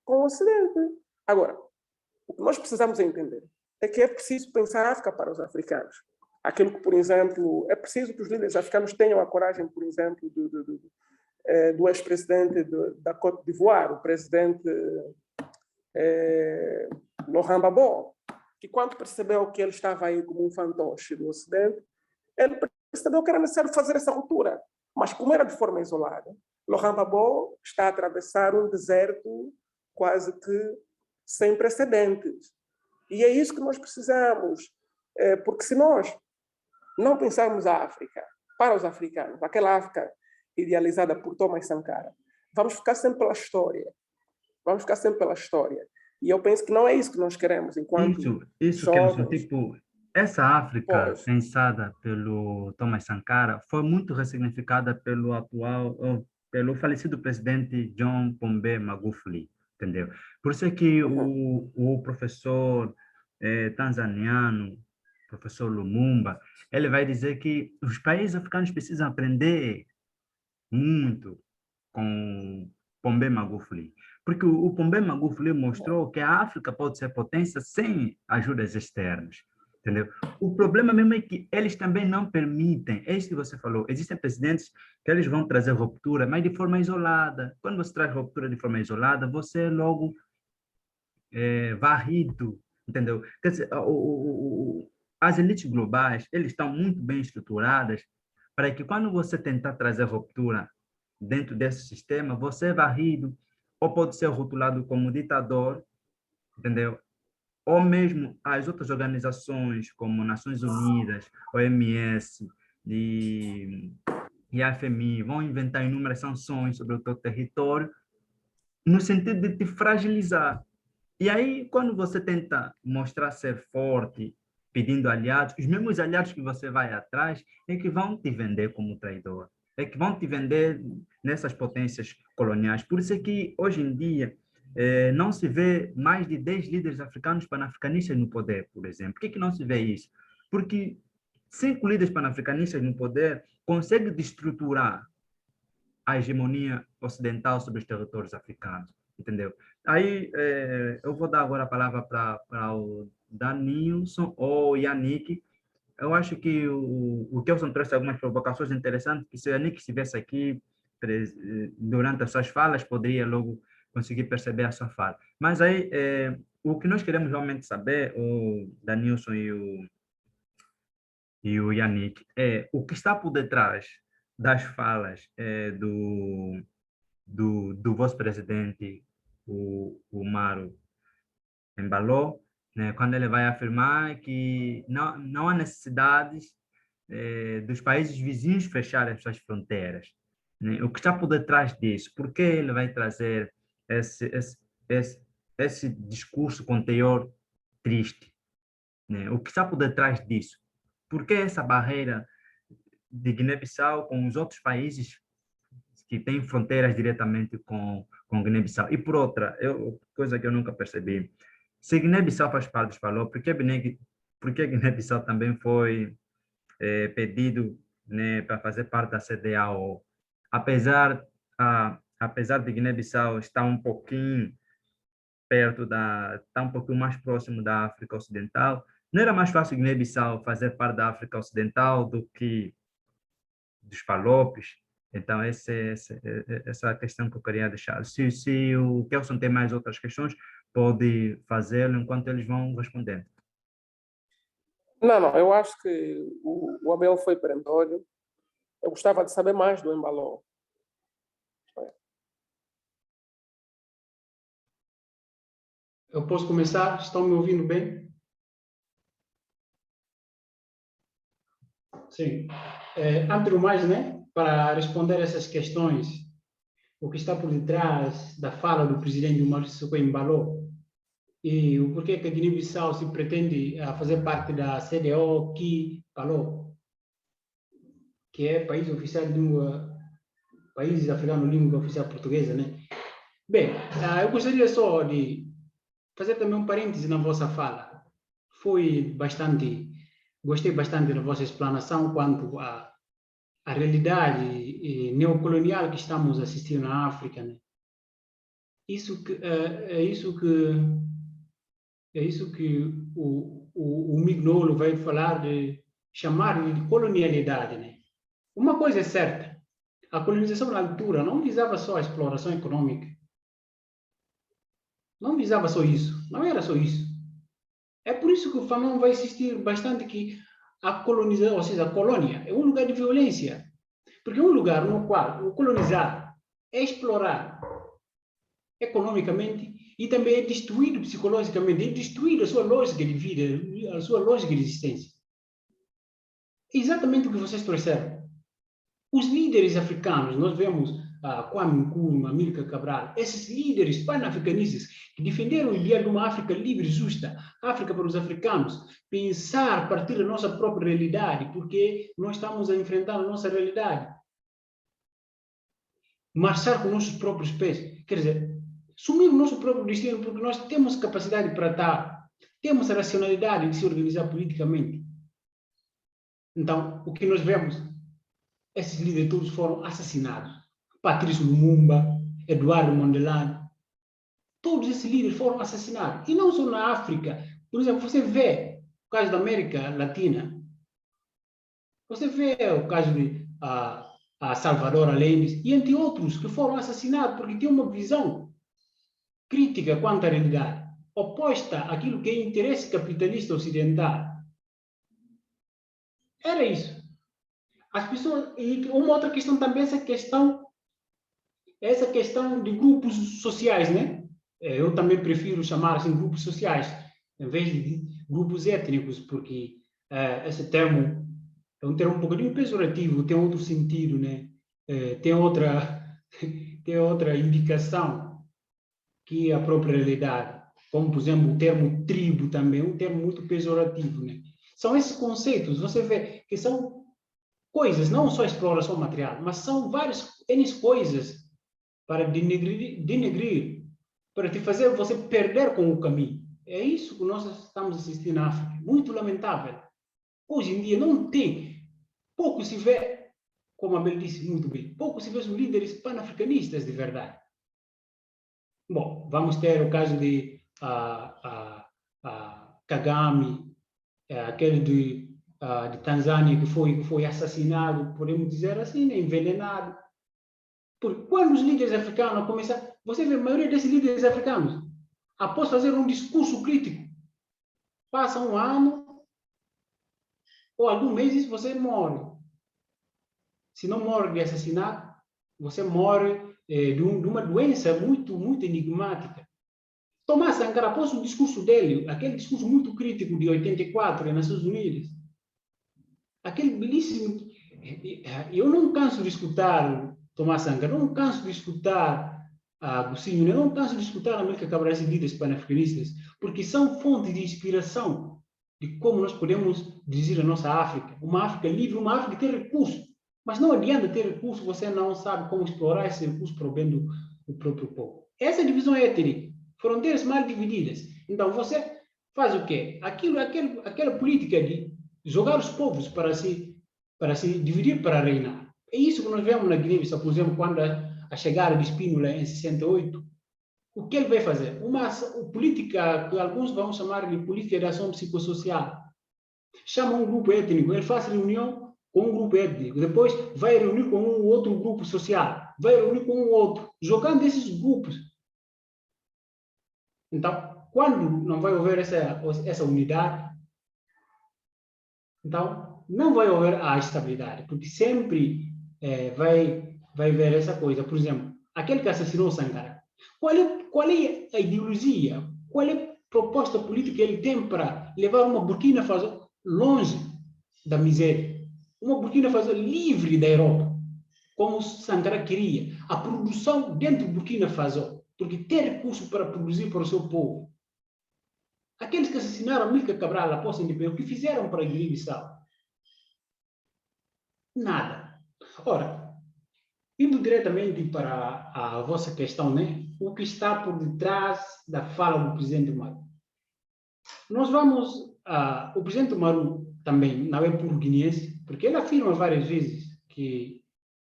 o Ocidente. Agora, o que nós precisamos entender é que é preciso pensar a África para os africanos. Aquilo que, por exemplo, é preciso que os líderes africanos tenham a coragem, por exemplo, do ex-presidente da Côte d'Ivoire, o presidente Laurent Gbagbo, que quando percebeu que ele estava aí como um fantoche do Ocidente, ele percebeu que era necessário fazer essa ruptura. Mas como era de forma isolada, Laurent Gbagbo está a atravessar um deserto quase que sem precedentes. E é isso que nós precisamos, porque se nós não pensarmos a África para os africanos, aquela África idealizada por Thomas Sankara, vamos ficar sempre pela história. Vamos ficar sempre pela história. E eu penso que não é isso que nós queremos enquanto isso jovens. Que tipo, essa África pensada pelo Thomas Sankara foi muito ressignificada pelo falecido presidente John Pombe Magufuli, entendeu? Por isso é que o professor tanzaniano, professor Lumumba, ele vai dizer que os países africanos precisam aprender muito com Pombe Magufuli. Porque o Pombe Magufuli mostrou que a África pode ser potência sem ajudas externas, entendeu? O problema mesmo é que eles também não permitem, é isso que você falou, existem presidentes que eles vão trazer ruptura, mas de forma isolada. Quando você traz ruptura de forma isolada, você é logo varrido, entendeu? Quer dizer, as elites globais, eles estão muito bem estruturadas para que quando você tentar trazer ruptura dentro desse sistema, você é varrido, ou pode ser rotulado como ditador, entendeu? Ou mesmo as outras organizações, como Nações Unidas, OMS e a FMI, vão inventar inúmeras sanções sobre o teu território, no sentido de te fragilizar. E aí, quando você tenta mostrar ser forte pedindo aliados, os mesmos aliados que você vai atrás é que vão te vender como traidor, é que vão te vender nessas potências coloniais. Por isso é que, hoje em dia, não se vê mais de 10 líderes africanos panafricanistas no poder, por exemplo. Por que não se vê isso? Porque 5 líderes panafricanistas no poder conseguem destruturar a hegemonia ocidental sobre os territórios africanos, entendeu? Aí, eu vou dar agora a palavra para o Danilson ou Yannick. Eu acho que o Kelson trouxe algumas provocações interessantes, que se o Yannick estivesse aqui durante as suas falas, poderia logo conseguir perceber a sua fala. Mas aí, o que nós queremos realmente saber, o Danilson e o Yannick, é o que está por detrás das falas do vosso presidente, o Maro Embaló, né, quando ele vai afirmar que não há necessidades dos países vizinhos fecharem as suas fronteiras. Né? O que está por detrás disso? Por que ele vai trazer esse discurso com teor triste? Né? O que está por detrás disso? Por que essa barreira de Guiné-Bissau com os outros países que têm fronteiras diretamente com Guiné-Bissau? E por outra, coisa que eu nunca percebi, se Guiné-Bissau faz parte dos FALO, por que Guiné-Bissau também foi pedido, né, para fazer parte da CEDEAO? Apesar de Guiné-Bissau estar um pouquinho está um pouquinho mais próximo da África Ocidental, não era mais fácil Guiné-Bissau fazer parte da África Ocidental do que dos Palopes? Então, essa é a questão que eu queria deixar. Se o Kelson tem mais outras questões, pode fazê-lo enquanto eles vão respondendo. Não, eu acho que o Abel foi perentório. Eu gostava de saber mais do Embaló. Eu posso começar? Estão me ouvindo bem? Sim. Antes do mais, né, para responder essas questões, o que está por detrás da fala do presidente Maurício Sissoko Embaló e o porquê que a Guiné-Bissau se pretende fazer parte da CEDEAO, que falou, que é país oficial de língua, países africanos de língua oficial portuguesa, né? Bem, eu gostaria só de fazer também um parêntese na vossa fala. Gostei bastante da vossa explanação quanto à realidade neocolonial que estamos assistindo na África, né? É isso que o Mignolo vai falar chamar de colonialidade, né? Uma coisa é certa, a colonização na altura não visava só a exploração econômica, não visava só isso, não era só isso. É por isso que o Fanon vai insistir bastante que a colonização, ou seja, a colônia, é um lugar de violência, porque é um lugar no qual o colonizar é explorar economicamente e também é destruído psicologicamente, é destruído a sua lógica de vida, a sua lógica de existência. É exatamente o que vocês trouxeram. Os líderes africanos, nós vemos Kwame Nkrumah, Amílcar Cabral, esses líderes pan-africanistas que defenderam o ideal de uma África livre e justa, África para os africanos, pensar a partir da nossa própria realidade, porque nós estamos a enfrentar a nossa realidade. Marchar com nossos próprios pés, quer dizer, assumir o nosso próprio destino, porque nós temos capacidade para estar, temos a racionalidade de se organizar politicamente. Então, o que nós vemos, esses líderes todos foram assassinados. Patrício Lumumba, Eduardo Mondlane, todos esses líderes foram assassinados. E não só na África. Por exemplo, você vê o caso da América Latina, você vê o caso de Salvador Allende e entre outros que foram assassinados porque tinham uma visão crítica quanto à realidade, oposta àquilo que é interesse capitalista ocidental. Era isso. As pessoas, e uma outra questão também, essa questão de grupos sociais, né? Eu também prefiro chamar assim grupos sociais, em vez de grupos étnicos, porque esse termo é um termo um bocadinho pejorativo, tem outro sentido, né? Tem outra indicação que a própria realidade. Como, por exemplo, o termo tribo também é um termo muito pejorativo, né? São esses conceitos, você vê que são coisas, não só exploração material, mas são várias N coisas para denegrir, para te fazer você perder com o caminho. É isso que nós estamos assistindo na África. Muito lamentável. Hoje em dia não tem, pouco se vê, como a Abel disse muito bem, pouco se vê os líderes pan-africanistas de verdade. Bom, vamos ter o caso de Kagame, aquele de Tanzânia que foi assassinado, podemos dizer assim, envenenado. Porque quando os líderes africanos começam, você vê a maioria desses líderes africanos, após fazer um discurso crítico, passa um ano ou alguns meses, você morre. Se não morre de assassinato, você morre de uma doença muito, muito enigmática. Tomás Sankara, após o discurso dele, aquele discurso muito crítico de 84 nas Nações Unidas, aquele belíssimo... Eu não canso de escutar Tomás Sankara, não canso de escutar Agostinho, eu não canso de escutar a Amílcar Cabral, esses líderes panafricanistas, porque são fontes de inspiração de como nós podemos dirigir a nossa África. Uma África livre, uma África que tem recursos. Mas não adianta ter recursos, você não sabe como explorar esse recurso para o bem do próprio povo. Essa divisão étnica, fronteiras mal divididas. Então, você faz o quê? Aquela política de jogar os povos para se dividir para reinar. É isso que nós vemos na Guiné-Bissau, por exemplo, quando a chegada de Spínola em 68. O que ele vai fazer? Uma política que alguns vão chamar de política de ação psicossocial. Chama um grupo étnico, ele faz reunião com um grupo étnico, depois vai reunir com um outro grupo social, vai reunir com um outro, jogando esses grupos. Então, quando não vai haver essa unidade, então não vai haver a estabilidade, porque sempre vai haver essa coisa. Por exemplo, aquele que assassinou Sankara, qual é a ideologia, qual é a proposta política que ele tem para levar uma Burkina Faso longe da miséria? Uma Burkina Faso livre da Europa, como Sankara queria. A produção dentro de Burkina Faso, porque tem recurso para produzir para o seu povo. Aqueles que assassinaram Amílcar Cabral após a independência, o que fizeram para a Guiné-Bissau? Nada. Ora, indo diretamente para a vossa questão, né? O que está por detrás da fala do presidente Maru? Nós vamos... o presidente Maru também não é puro guineense, porque ele afirma várias vezes que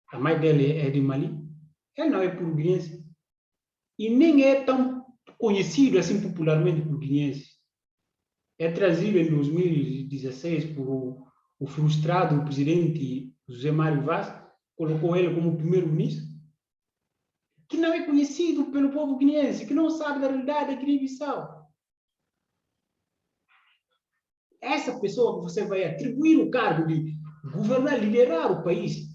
a mãe dele é de Mali. Ele não é puro guineense. E nem é tão conhecido assim popularmente por guineenses. É trazido em 2016 por o frustrado presidente José Mário Vaz, colocou ele como primeiro-ministro, que não é conhecido pelo povo guineense, que não sabe da realidade da Guiné-Bissau. Essa pessoa que você vai atribuir o cargo de governar, liderar o país,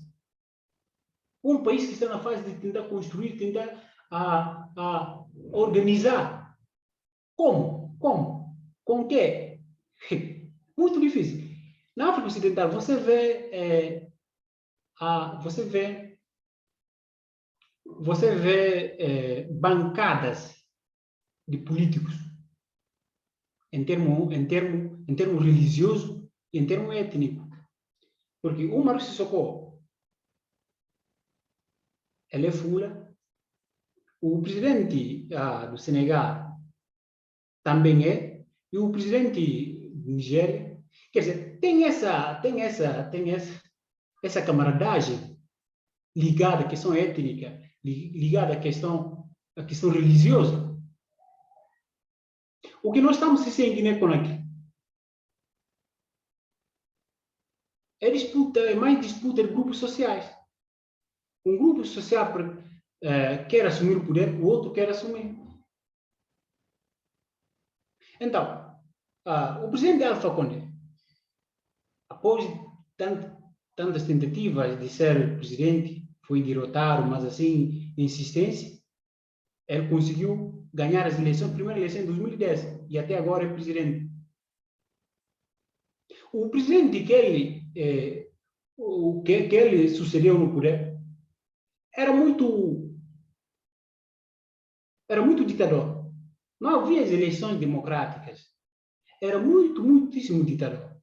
um país que está na fase de tentar construir, tentar organizar. Como? Como? Com o quê? Muito difícil. Na África Ocidental, você vê bancadas de políticos em termo religioso e em termo étnico. Porque o Umaru Sissoko, ele é fula. O presidente do Senegal também é. E o presidente de Nigéria. Quer dizer, tem essa camaradagem ligada à questão étnica, ligada à questão religiosa. O que nós estamos assistindo em Guiné-Conakry é mais disputa de grupos sociais. Um grupo social quer assumir o poder, o outro quer assumir. Então, o presidente Alpha Condé, após tantas tentativas de ser presidente, foi derrotado, mas assim, insistência, ele conseguiu ganhar as eleições, a primeira eleição em 2010, e até agora é presidente. O presidente que ele sucedeu no poder era muito ditador. Não havia as eleições democráticas. Era muitíssimo ditador.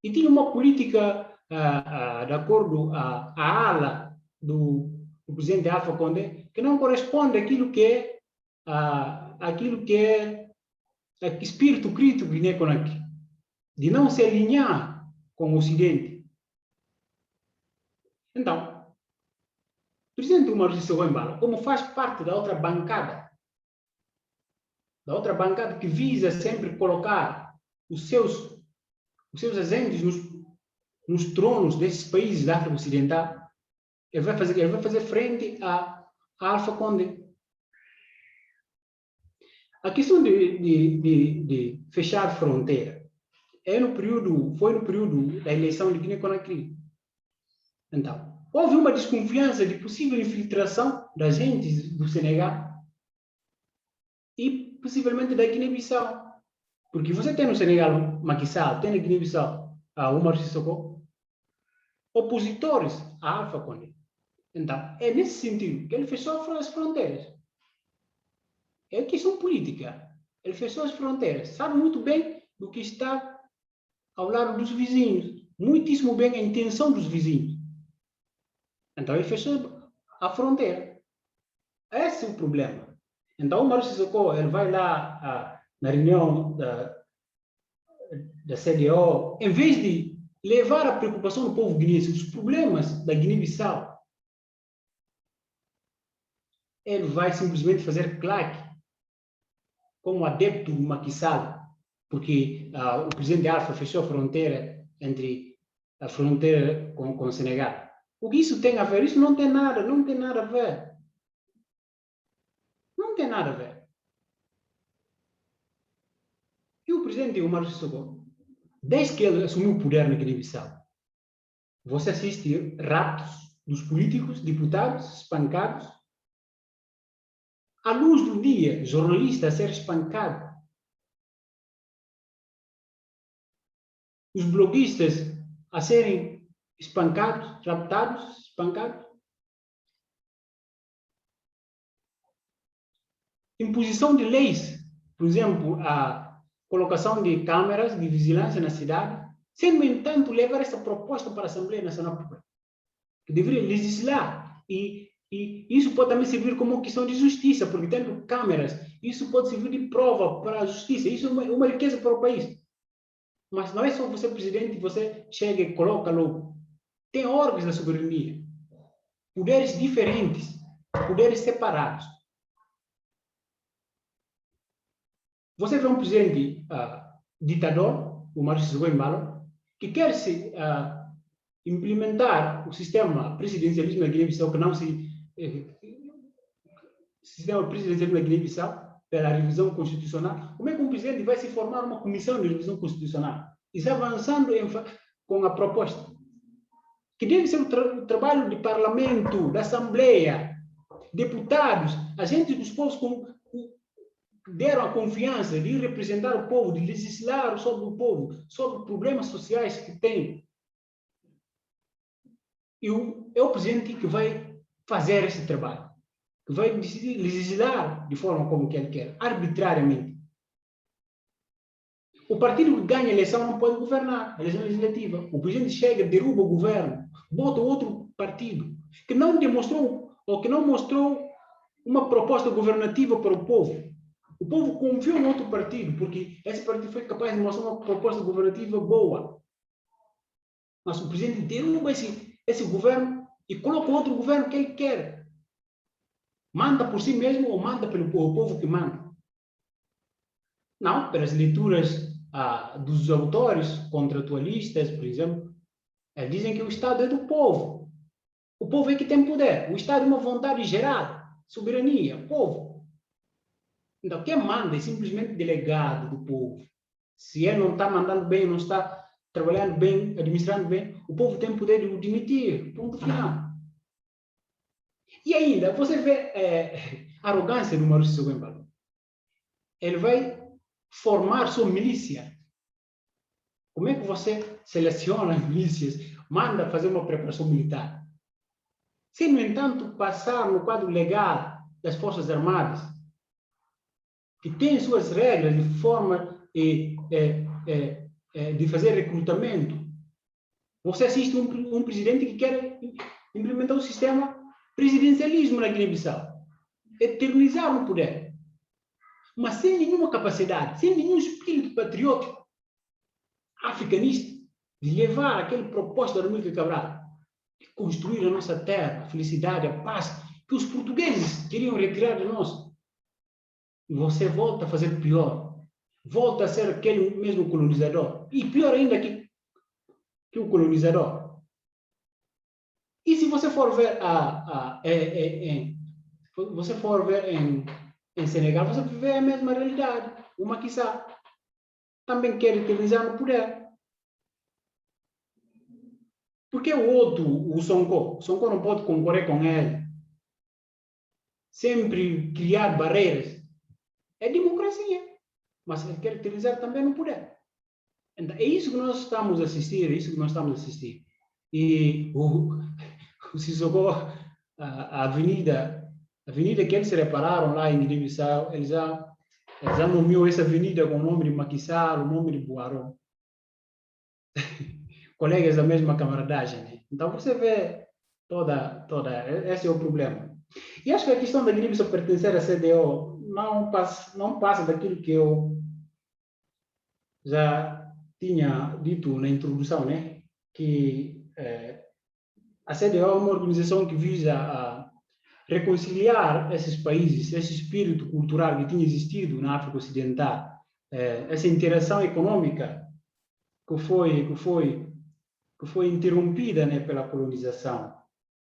e tinha uma política de acordo à ala do presidente Alpha Condé, que não corresponde àquilo que é espírito crítico de Guiné-Conakry, de não se alinhar com o Ocidente. Então, o presidente Umaru Sissoco Embalo, como faz parte da outra bancada que visa sempre colocar os seus agentes nos tronos desses países da África Ocidental, ele vai fazer frente a Alpha Condé. A questão de fechar a fronteira foi no período da eleição de Guiné-Conakry. Então, houve uma desconfiança de possível infiltração de agentes do Senegal e possivelmente da Guiné-Bissau. Porque você tem no Senegal Macky Sall, tem na Guiné-Bissau Umaru Sissoco, opositores a Alpha Condé. Então, é nesse sentido que ele fechou as fronteiras. É questão política. Ele fechou as fronteiras. Sabe muito bem do que está ao lado dos vizinhos. Muitíssimo bem a intenção dos vizinhos. Então, ele fechou a fronteira. Esse é o problema. Então, o Umaru Sissoco, ele vai lá na reunião da CDO, em vez de levar a preocupação do povo guineense, os problemas da Guiné-Bissau, ele vai simplesmente fazer claque como adepto do Macky Sall, porque o presidente Alpha fechou a fronteira a fronteira com o Senegal. O que isso tem a ver? Isso não tem nada a ver. Não tem nada a ver. E o presidente Umaru Sissoco, desde que ele assumiu o poder na Guiné-Bissau, você assiste raptos dos políticos, deputados espancados, à luz do dia, jornalista a ser espancado, os bloguistas a serem espancados, raptados, espancados. Imposição de leis, por exemplo, a colocação de câmeras de vigilância na cidade, sem, no entanto, levar essa proposta para a Assembleia Nacional Popular, que deveria legislar. E isso pode também servir como questão de justiça, porque tendo câmeras, isso pode servir de prova para a justiça. Isso é uma riqueza para o país. Mas não é só você, presidente, você chega e coloca logo. Tem órgãos da soberania, poderes diferentes, poderes separados. Você vê um presidente ditador, o Umaru Sissoco Embalo, que quer se implementar o sistema presidencialismo na Guiné-Bissau, que não se sistema presidencialismo na Guiné-Bissau pela revisão constitucional. Como é que um presidente vai se formar uma comissão de revisão constitucional? E está avançando com a proposta, que deve ser o trabalho do parlamento, da assembleia, deputados, agentes dos povos deram a confiança de representar o povo, de legislar sobre o povo, sobre problemas sociais que tem. E é o presidente que vai fazer esse trabalho, que vai decidir legislar de forma como que ele quer, arbitrariamente. O partido que ganha a eleição não pode governar, a eleição legislativa. O presidente chega, derruba o governo, bota outro partido, que não demonstrou, ou que não mostrou uma proposta governativa para o povo. O povo confiou em outro partido, porque esse partido foi capaz de mostrar uma proposta governativa boa. Mas o presidente derruba esse governo e coloca outro governo que ele quer. Manda por si mesmo ou manda pelo povo que manda? Não, pelas leituras dos autores contratualistas, por exemplo, eles dizem que o Estado é do povo. O povo é que tem poder. O Estado é uma vontade gerada, soberania, povo. Então, quem manda é simplesmente delegado do povo. Se ele não está mandando bem, não está trabalhando bem, administrando bem, o povo tem poder de o demitir. Ponto final. E ainda, você vê a arrogância do Umaru Sissoco Embalo. Ele vai formar sua milícia. Como é que você seleciona milícias, manda fazer uma preparação militar? Sem, no entanto, passar no quadro legal das Forças Armadas, que tem suas regras de forma de fazer recrutamento, Você assiste um presidente que quer implementar o sistema presidencialismo na Guiné-Bissau. Eternizar o poder. Mas sem nenhuma capacidade, sem nenhum espírito patriótico, africanista, de levar aquele propósito da Amílcar Cabral, de construir a nossa terra, a felicidade, a paz, que os portugueses queriam retirar de nós. E você volta a fazer pior. Volta a ser aquele mesmo colonizador. E pior ainda que o colonizador. E se você for ver você for ver em Senegal, você vê a mesma realidade. O Macky Sall também quer eternizar no poder. Porque o outro, o Sonko não pode concorrer com ele. Sempre criar barreiras. É democracia. Mas ele quer eternizar também no poder. Então, é isso que nós estamos a assistir, é isso que nós estamos a assistir. E o Sissoko, a avenida que eles repararam lá em Guiné-Bissau, eles já nomeou essa avenida com o nome de Macky Sall, o nome de Boaró. Colegas da mesma camaradagem, né? Então você vê esse é o problema. E acho que a questão da Guiné-Bissau pertencer à CDO não passa daquilo que eu já tinha dito na introdução, né? Que a CDO é uma organização que visa a reconciliar esses países, esse espírito cultural que tinha existido na África Ocidental, essa interação econômica que foi interrompida, né, pela colonização.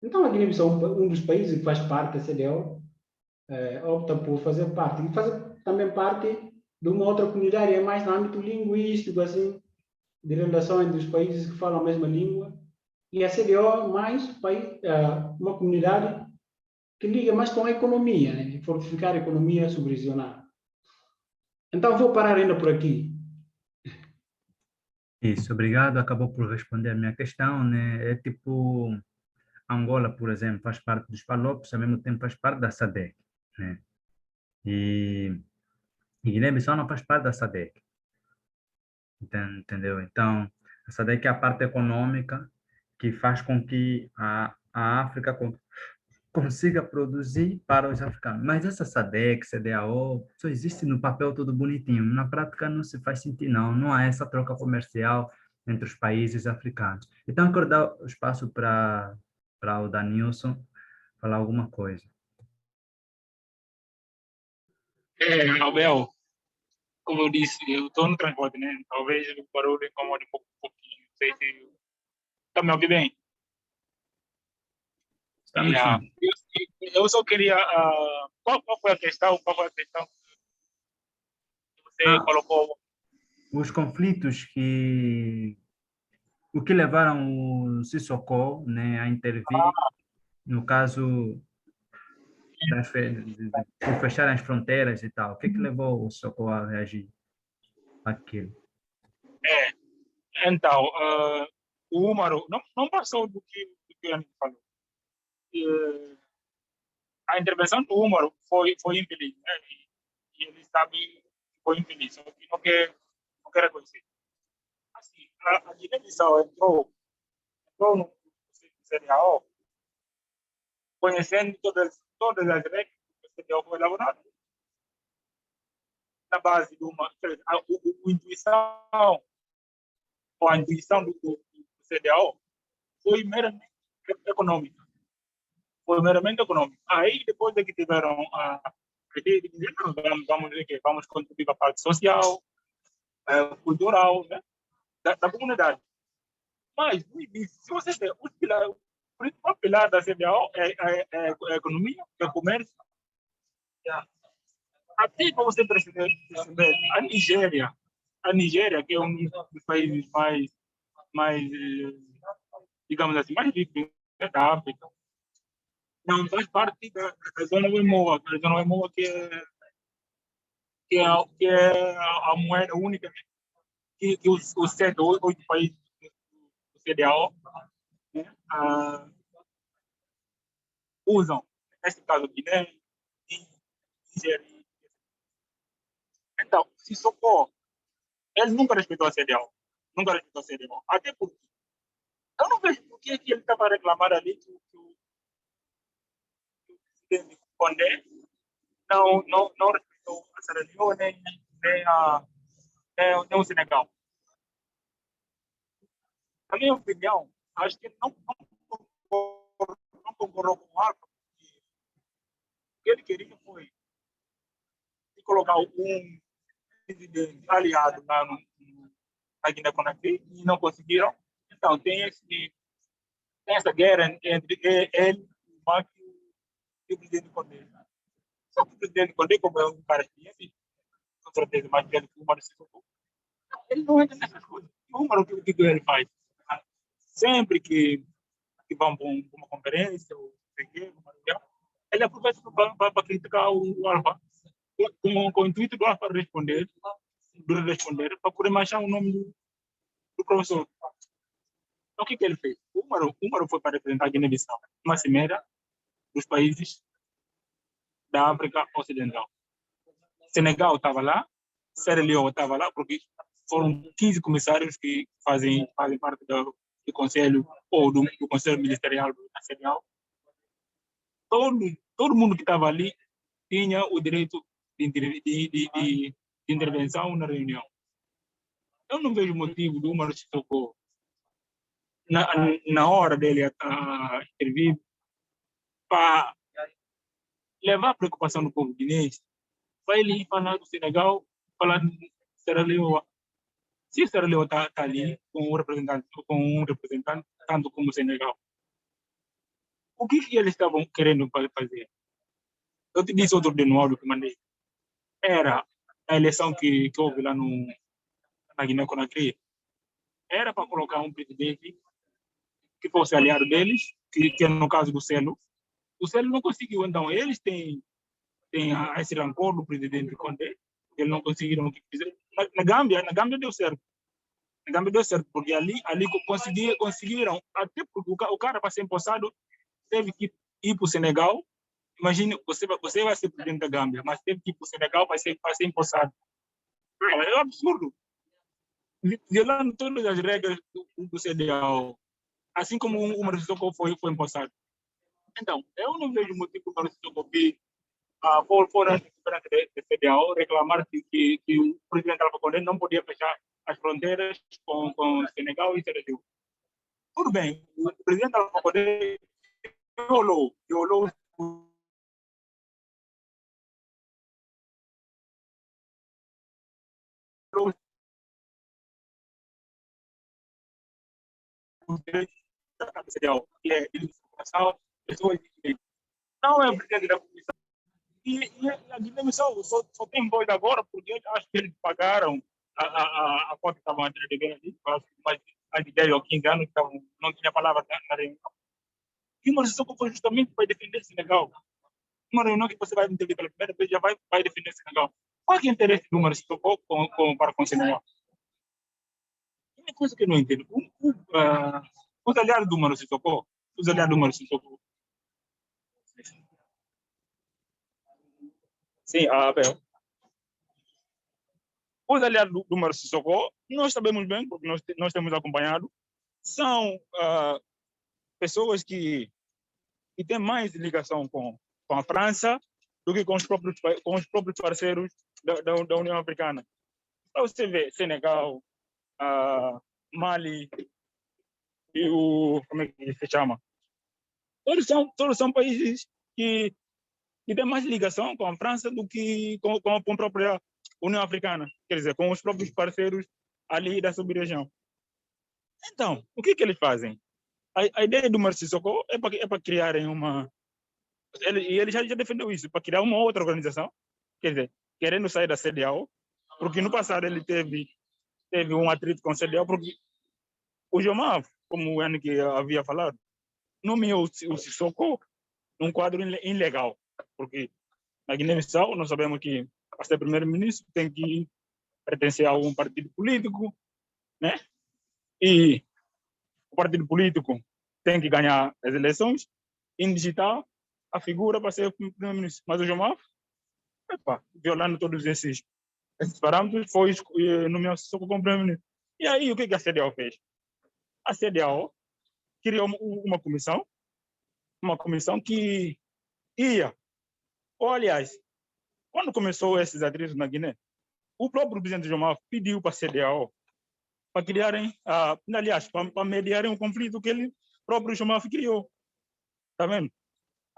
Então, a Guiné-Bissau, um dos países que faz parte da CDO, opta por fazer parte. E fazer também parte de uma outra comunidade, é mais no âmbito linguístico, assim, de relação entre os países que falam a mesma língua. E a CDO é mais uma comunidade que liga mais com a economia, né, de fortificar a economia subregional. Então, vou parar ainda por aqui. Isso, obrigado. Acabou por responder a minha questão, né? É tipo Angola, por exemplo, faz parte dos PALOPs, ao mesmo tempo faz parte da SADC, né? E Guiné-Bissau não faz parte da SADC, entendeu? Então, a SADC é a parte econômica que faz com que a África consiga produzir para os africanos. Mas essa SADC, CDAO, só existe no papel tudo bonitinho. Na prática não se faz sentido, não. Não há essa troca comercial entre os países africanos. Então, eu quero dar o espaço para o Danilson falar alguma coisa. Abel, como eu disse, eu estou no transporte, né? Talvez o barulho incomode um pouquinho. Não sei se... Está me ouvindo bem? Estamos Yeah. sim. Eu só queria... qual foi a questão? Qual foi a questão que você colocou? Os conflitos o que levaram o Sissoko, né, a intervir, no caso por fechar as fronteiras e tal. O que levou o Sissoko a reagir àquilo? Então, o Umaru não passou do que a gente falou. A intervenção do Umaru foi infeliz, né? E ele sabe que foi infeliz, só que não quer reconhecer. Assim, a Guiné-Bissau entrou no CDAO conhecendo todas as regras que o CDAO foi elaborado na base de a intuição do CDAO foi meramente econômica. Aí, depois de que tiveram a ideia de dizer, vamos contribuir para a parte social, cultural, né, da comunidade. Mas, no início, se você vê, o principal pilar da CDAO é a economia, é o comércio. Até para você perceber, a Nigéria, que é um dos países mais digamos assim, mais ricos da África, não faz parte da zona Wemoa, que é a moeda única que os 7 ou 8 países do CDAO, né, usam. Nesse caso, Guiné e Nigéria. Então, se socorro, ele nunca respeitou a CDAO. Até porque Eu não vejo por que ele estava reclamando ali que o presidente Condé não respeitou a Sierra Leone nem o Senegal. Na minha opinião, acho que ele não concordou com o Alfa. O que ele queria foi colocar um presidente aliado lá na Guiné-Conakry e não conseguiram. Então, tem essa guerra entre ele, o Mac e o presidente Condé. Só que o presidente Condé, como é um cara experiente, com certeza mais velho que o Umaro Sissoko, ele não entra nessas coisas. O Umaro, o que ele faz? Sempre que vão para uma conferência, ou ele aproveita para criticar o Alfa, com o intuito do Alfa responder, para poder manchar o nome do professor. Então, o que ele fez? O Umaro foi para representar a Guiné-Bissau, uma cimeira dos países da África Ocidental. Senegal estava lá, Sierra Leone estava lá, porque foram 15 comissários que fazem parte do conselho ou do conselho ministerial nacional. Todo mundo que estava ali tinha o direito de intervenção na reunião. Eu não vejo motivo do Umaro Sissoko, na hora dele a intervir, para levar a preocupação do povo guinense, para ele ir falar do Senegal, falar do Sierra Leone. Se Sierra Leone está ali com um representante, tanto como o Senegal, o que eles estavam querendo fazer? Eu te disse outro dia no áudio que mandei. Era a eleição que houve lá na Guiné-Conakry. Era para colocar um presidente que fosse aliado deles, que é no caso do Celo. O Celo não conseguiu, então eles têm esse rancor do presidente Condé, eles não conseguiram o que fizeram. Na Gâmbia deu certo. Na Gâmbia deu certo, porque ali conseguiram, até porque o cara para ser empossado teve que ir para o Senegal. Imagine, você vai ser presidente da Gâmbia, mas teve que ir para o Senegal para ser empossado. É um absurdo. Violando todas as regras do CDAO, assim como o Umaro Sissoko foi empossado. Então, eu não vejo motivo para o Umaro Sissoko vir fora da CDAO reclamar que o presidente Alpha Condé não podia fechar as fronteiras com o Senegal e Sierra Leone. Tudo bem, o presidente Alpha Condé violou os direitos da CDAO, que é identificação, pessoas de direito. Não é o presidente da Comissão. E a Guiné-Bissau só tem voz agora porque acho que eles pagaram a conta que estavam devendo ali, mais de 10 ou 15 anos, que não tinha palavra na reunião. E uma decisão que foi justamente para defender Senegal. Uma reunião que você vai entender pela primeira vez, já vai defender Senegal. Qual é o interesse do Umaro Sissoko para com Senegal? É uma coisa que eu não entendo. Os aliados do Umaro Sissoko, sim, Abel. Os aliados do Umaro Sissoko, nós sabemos bem, porque nós temos acompanhado, são pessoas que têm mais ligação com a França do que com os próprios parceiros da União Africana. Para você ver, Senegal, Mali e como é que se chama? Todos são países que têm mais ligação com a França do que com a própria União Africana, quer dizer, com os próprios parceiros ali da sub-região. Então, o que eles fazem? A ideia do Umaro Sissoko é para criarem uma... Ele já defendeu isso, para criar uma outra organização, quer dizer, querendo sair da CDAO, porque no passado ele teve um atrito com a CDAO, porque o Jomaf, como o Yannick havia falado, nomeou o Sissoko num quadro ilegal, porque na Guiné-Bissau nós sabemos que para ser primeiro-ministro tem que pertencer a um partido político, né? E o partido político tem que ganhar as eleições, indigitar a figura para ser primeiro-ministro. Mas o Jomaf, violando todos esses parâmetros, foi nomeado Sissoko como primeiro-ministro. E aí, o que a CDAO fez? A CDAO criou uma comissão que ia, ou aliás, quando começou esses atritos na Guiné, o próprio presidente Jomar pediu para a CDAO para criarem, aliás, para mediarem um conflito que ele próprio Jomar criou. Tá vendo?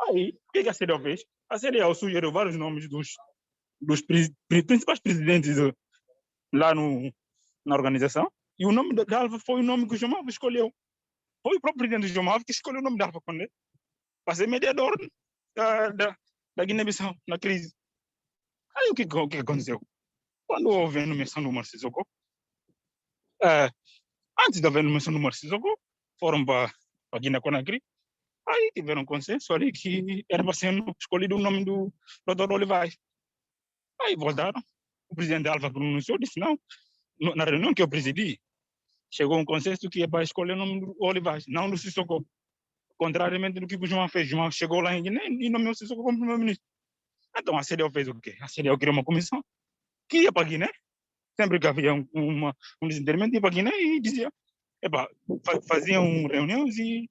Aí, o que a CDAO fez? A CDAO sugeriu vários nomes dos principais presidentes lá na organização, e o nome da Alfa foi o nome que o Jomar escolheu. Foi o próprio presidente Jomar que escolheu o nome da Alfa Condé para ser mediador da Guiné-Bissau na crise. Aí o que aconteceu? Quando houve a nomeação do Omar Sissoko, antes da nomeação do Omar Sissoko, foram para a Guiné-Conakry, aí tiveram consenso ali que era para ser escolhido o nome do Dr. Olivais. Aí voltaram, o presidente Alfa pronunciou, disse não, na reunião que eu presidi, chegou um consenso que é para escolher o nome do Olivais, não do Sissoko. Contrariamente do que o João fez. João chegou lá em Guiné e nomeou o Sissoko como primeiro-ministro. Então a CDAO fez o quê? A CDAO criou uma comissão que ia para Guiné, sempre que havia um desentendimento, ia para Guiné e dizia, faziam reuniões e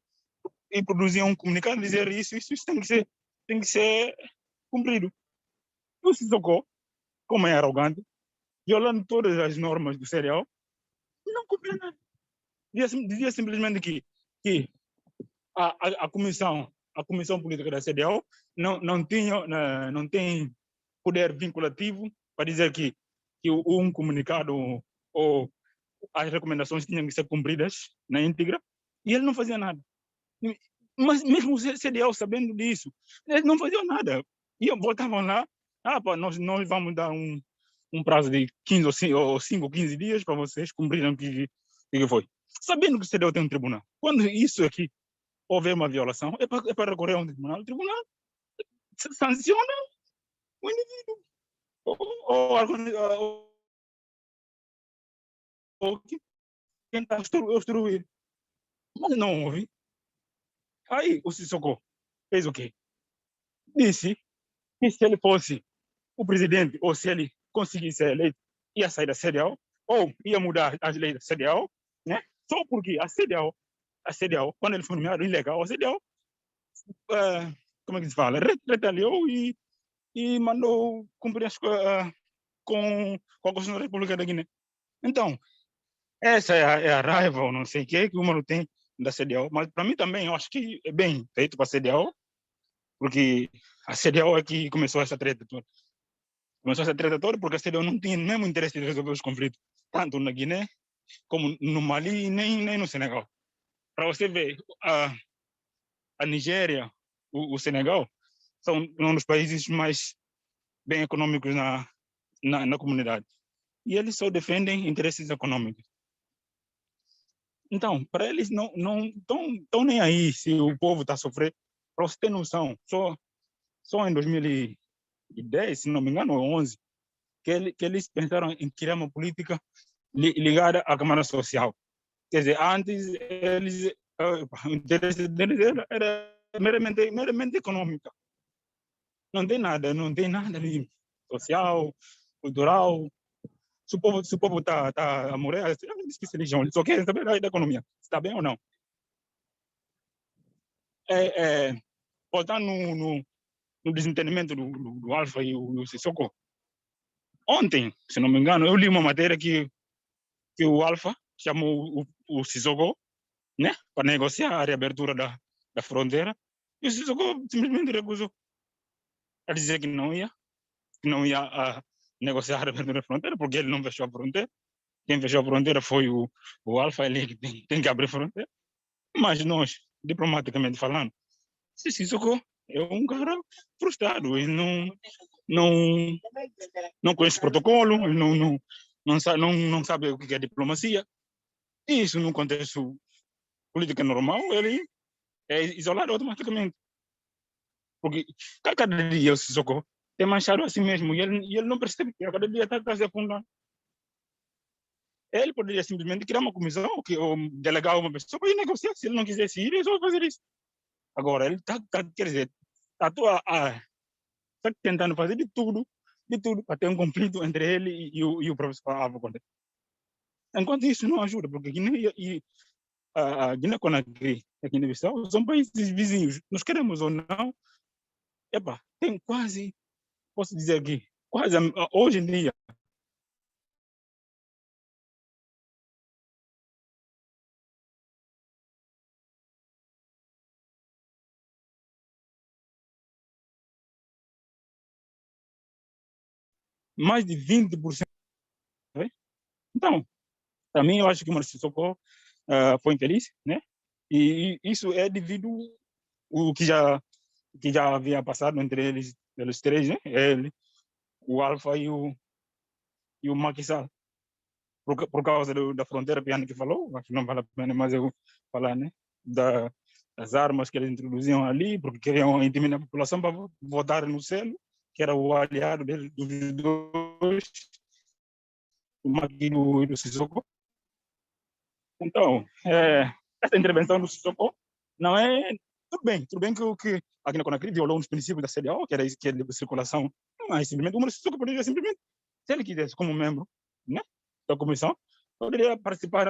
produziam um comunicado, dizer isso tem que ser cumprido. O Sissoko, como é arrogante, violando todas as normas do CDAO, não cumpria nada. Dizia simplesmente que a comissão política da CDAO não tem poder vinculativo para dizer que um comunicado ou as recomendações tinham que ser cumpridas na íntegra, e ele não fazia nada. Mas mesmo o CDAO sabendo disso, eles não faziam nada. Voltavam lá, nós vamos dar um prazo de 15 ou 5 ou 15 dias para vocês cumprirem o que foi. Sabendo que o CDAO tem um tribunal. Quando isso aqui houver uma violação, é para recorrer a um tribunal. O tribunal sanciona o indivíduo. Ou quem está a obstruir. Mas não houve. Aí o Sissoko fez o quê? Disse que se ele fosse o presidente, ou se ele conseguisse ser eleito, ia sair da CDAO, ou ia mudar as leis da CDAO, né? Só porque a CDAO, quando ele foi nomeado ilegal, a CDAO, como é que se fala? Retaliou e mandou cumprir com a Constituição da República da Guiné. Então, essa é a raiva, ou não sei o que o Mano tem da CDAO, mas para mim também, eu acho que é bem feito para a CDAO, porque a CDAO é que começou essa treta toda. Porque a CDAO não tinha mesmo interesse de resolver os conflitos, tanto na Guiné, como no Mali, nem no Senegal. Para você ver, a Nigéria, o Senegal, são um dos países mais bem econômicos na comunidade. E eles só defendem interesses econômicos. Então, para eles não estão nem aí se o povo está sofrendo. Para você ter noção, só em 2010, se não me engano, ou 11, que eles pensaram em criar uma política ligada à Câmara Social. Quer dizer, antes o interesse deles era meramente econômica. Não tem nada de social, cultural. Se o povo está a morrer, eles que se religião, eles só querem saber da economia, se está bem ou não. Voltando no desentendimento do Alfa e o Sissoko. Ontem, se não me engano, eu li uma matéria que o Alfa chamou o Sissoko, né, para negociar a reabertura da fronteira, e o Sissoko simplesmente recusou a dizer que não ia negociar a reabertura da fronteira, porque ele não fechou a fronteira. Quem fechou a fronteira foi o Alfa, ele que tem que abrir a fronteira. Mas nós, diplomaticamente falando, Sissoko é um cara frustrado, ele não conhece protocolo, ele não sabe o que é diplomacia. E isso, num contexto político normal, ele é isolado automaticamente. Porque cada dia o Sissoko tem manchado assim mesmo, e ele não percebe que cada dia está se afundando. Ele poderia simplesmente criar uma comissão ou delegar uma pessoa para ir negociar. Se ele não quisesse ir, ele só vai fazer isso. Agora, ele quer dizer, está tentando fazer de tudo para ter um conflito entre ele e o professor Alfa Condé. Enquanto isso não ajuda, porque Guiné a Guiné-Conakry, a Guiné-Bissau, são países vizinhos. Nós queremos ou não, tem quase, posso dizer aqui, quase hoje em dia, mais de 20%. Então, para mim, eu acho que o Maurício Sissoko foi infeliz, né? E isso é devido ao que já havia passado entre eles três, né? Ele, o Alfa e o Macky Sall. Por causa da fronteira, Piano que falou, acho que não vale a pena mais eu falar, né? Das armas que eles introduziam ali, porque queriam intimidar a população para votar no Celo, que era o aliado dos dois, o Macky e do Sissoko. Então, essa intervenção do Sissoko não é... Tudo bem que aqui na Conakry violou uns princípios da CDAO, que era isso, que é de circulação, mas simplesmente o Sissoko poderia simplesmente, se ele quisesse, como membro, né, da comissão, poderia participar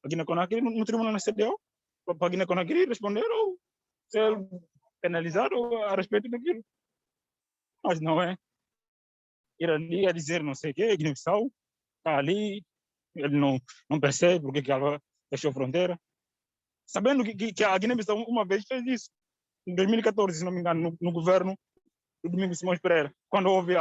aqui na Conakry no tribunal da CDAO, para a Guiné-Conakry responder ou ser penalizado a respeito daquilo. Mas não é ir ali a dizer não sei o quê, Guiné-Bissau está ali, ele não percebe porque que ela fechou a fronteira. Sabendo que a Guiné-Bissau uma vez fez isso, em 2014, se não me engano, no governo do Domingos Simões Pereira, quando houve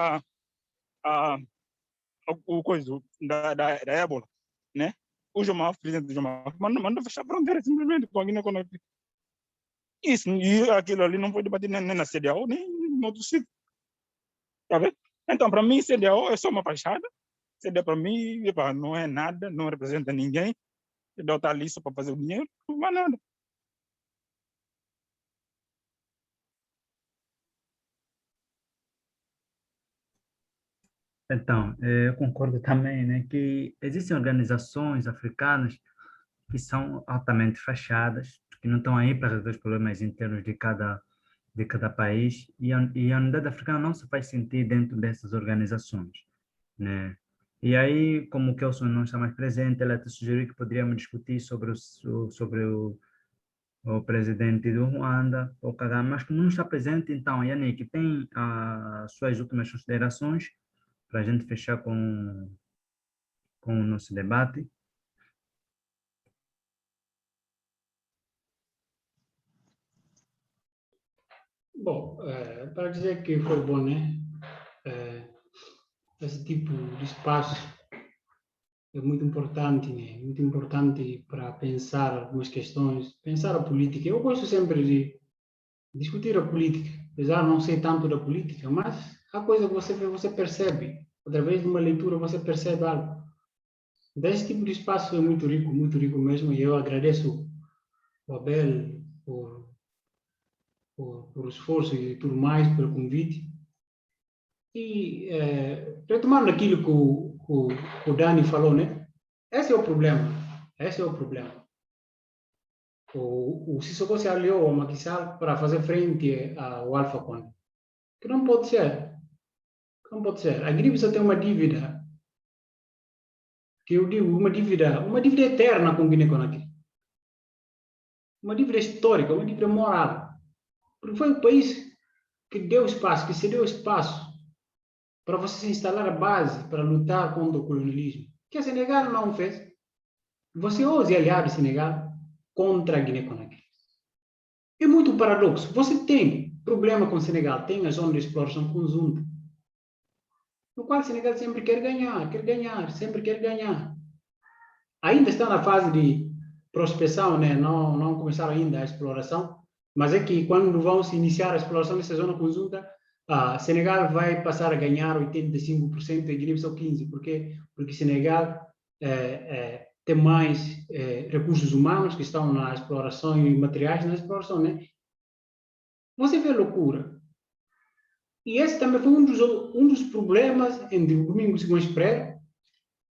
o coisa da ébola, né? O presidente do Jomaf, mandou fechar a fronteira simplesmente com a Guiné-Conakry. Isso, e aquilo ali não foi debatido nem na CDAO, nem em outro sítio. Tá vendo? Então, para mim, CDAO é só uma fachada. CDAO, para mim, não é nada, não representa ninguém. CDAO está ali só para fazer o dinheiro, não vai nada. Então, eu concordo também, né, que existem organizações africanas que são altamente fechadas, que não estão aí para resolver os problemas internos de cada país, e a unidade africana não se faz sentir dentro dessas organizações, né? E aí, como o Kelson não está mais presente, ela te sugeriu que poderíamos discutir sobre o presidente do Ruanda, o Kagame, mas como não está presente, então, Yannick, tem as suas últimas considerações para a gente fechar com o nosso debate? Bom, para dizer que foi bom, né? Esse tipo de espaço é muito importante, né? Muito importante para pensar algumas questões, pensar a política. Eu gosto sempre de discutir a política, apesar de não ser tanto da política, mas a coisa que você vê, você percebe. Através de uma leitura, você percebe algo. Desse tipo de espaço é muito rico mesmo, e eu agradeço o Abel por esforço e tudo mais, pelo convite. E retomando aquilo que o Dani falou, né? Esse é o problema. Esse é o problema. O Sissoko se aliou ao Macky Sall para fazer frente ao Alpha Conde. Que não pode ser. Não pode ser. A Guiné-Bissau tem uma dívida, que eu digo, uma dívida eterna com Guiné-Conakry. Uma dívida histórica, uma dívida moral. Porque foi o país que deu espaço, que cedeu espaço para você se instalar a base para lutar contra o colonialismo. Que a Senegal não fez. Você ousa aliar o Senegal contra a Guiné-Conakry. É muito paradoxo. Você tem problema com o Senegal, tem a zona de exploração conjunta, no qual o Senegal sempre quer ganhar, sempre quer ganhar. Ainda está na fase de prospecção, né? Não começaram ainda a exploração, mas é que quando vão se iniciar a exploração nessa zona conjunta, Senegal vai passar a ganhar 85% e Guiné-Bissau 15%. Por quê? Porque Senegal tem mais recursos humanos que estão na exploração e materiais na exploração, né? Você vê loucura. E esse também foi um dos problemas entre o Domingos Simões Pereira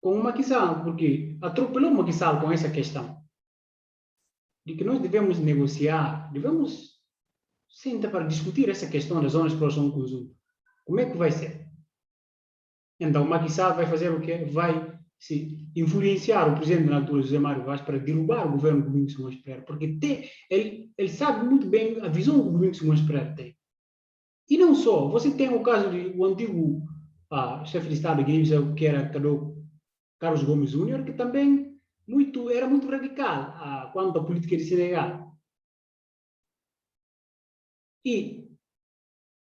com o Macky Sall, porque atropelou o Macky Sall com essa questão de que nós devemos negociar, devemos sentar para discutir essa questão da zona de exploração conjunta. Como é que vai ser? Então, o Macky Sall vai fazer o quê? Vai influenciar o presidente na altura, José Mário Vaz, para derrubar o governo do Domingos Simões Pereira, porque ele sabe muito bem a visão que o Domingos Simões Pereira tem. E não só, você tem o caso do antigo chefe de Estado de Guiné-Bissau, que era Carlos Gomes Júnior, que também era muito radical quanto à política de Senegal. E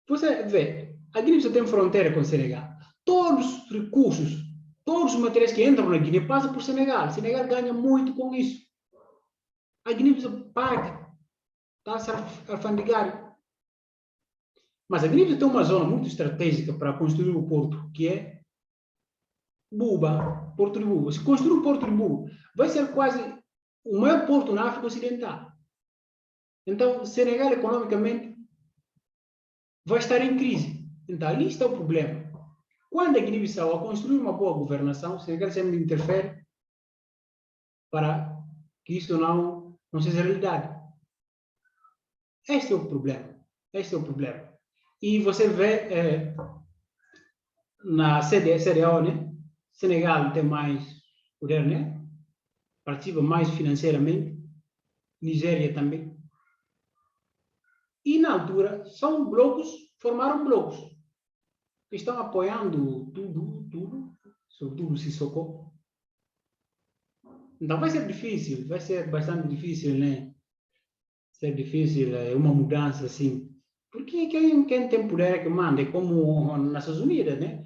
você vê, a Guiné-Bissau tem fronteira com o Senegal. Todos os recursos, todos os materiais que entram na Guiné passam por Senegal. Senegal ganha muito com isso. A Guiné-Bissau paga taxa alfandegária. Mas a Guiné-Bissau tem uma zona muito estratégica para construir o porto, que é Buba, Porto de Buba. Se construir o Porto de Buba, vai ser quase o maior porto na África Ocidental. Então, Senegal, economicamente, vai estar em crise. Então, ali está o problema. Quando a Guiné-Bissau, ao construir uma boa governação, o Senegal sempre interfere para que isso não seja realidade. Este é o problema. Este é o problema. E você vê na CDAO, né? Senegal tem mais poder, né? Participa mais financeiramente. Nigéria também. E na altura, formaram blocos que estão apoiando tudo, sobretudo o Sissoko. Então vai ser difícil, vai ser bastante difícil, né? Ser difícil uma mudança assim. Porque quem tem poder é que manda, é como nas Nações Unidas, né?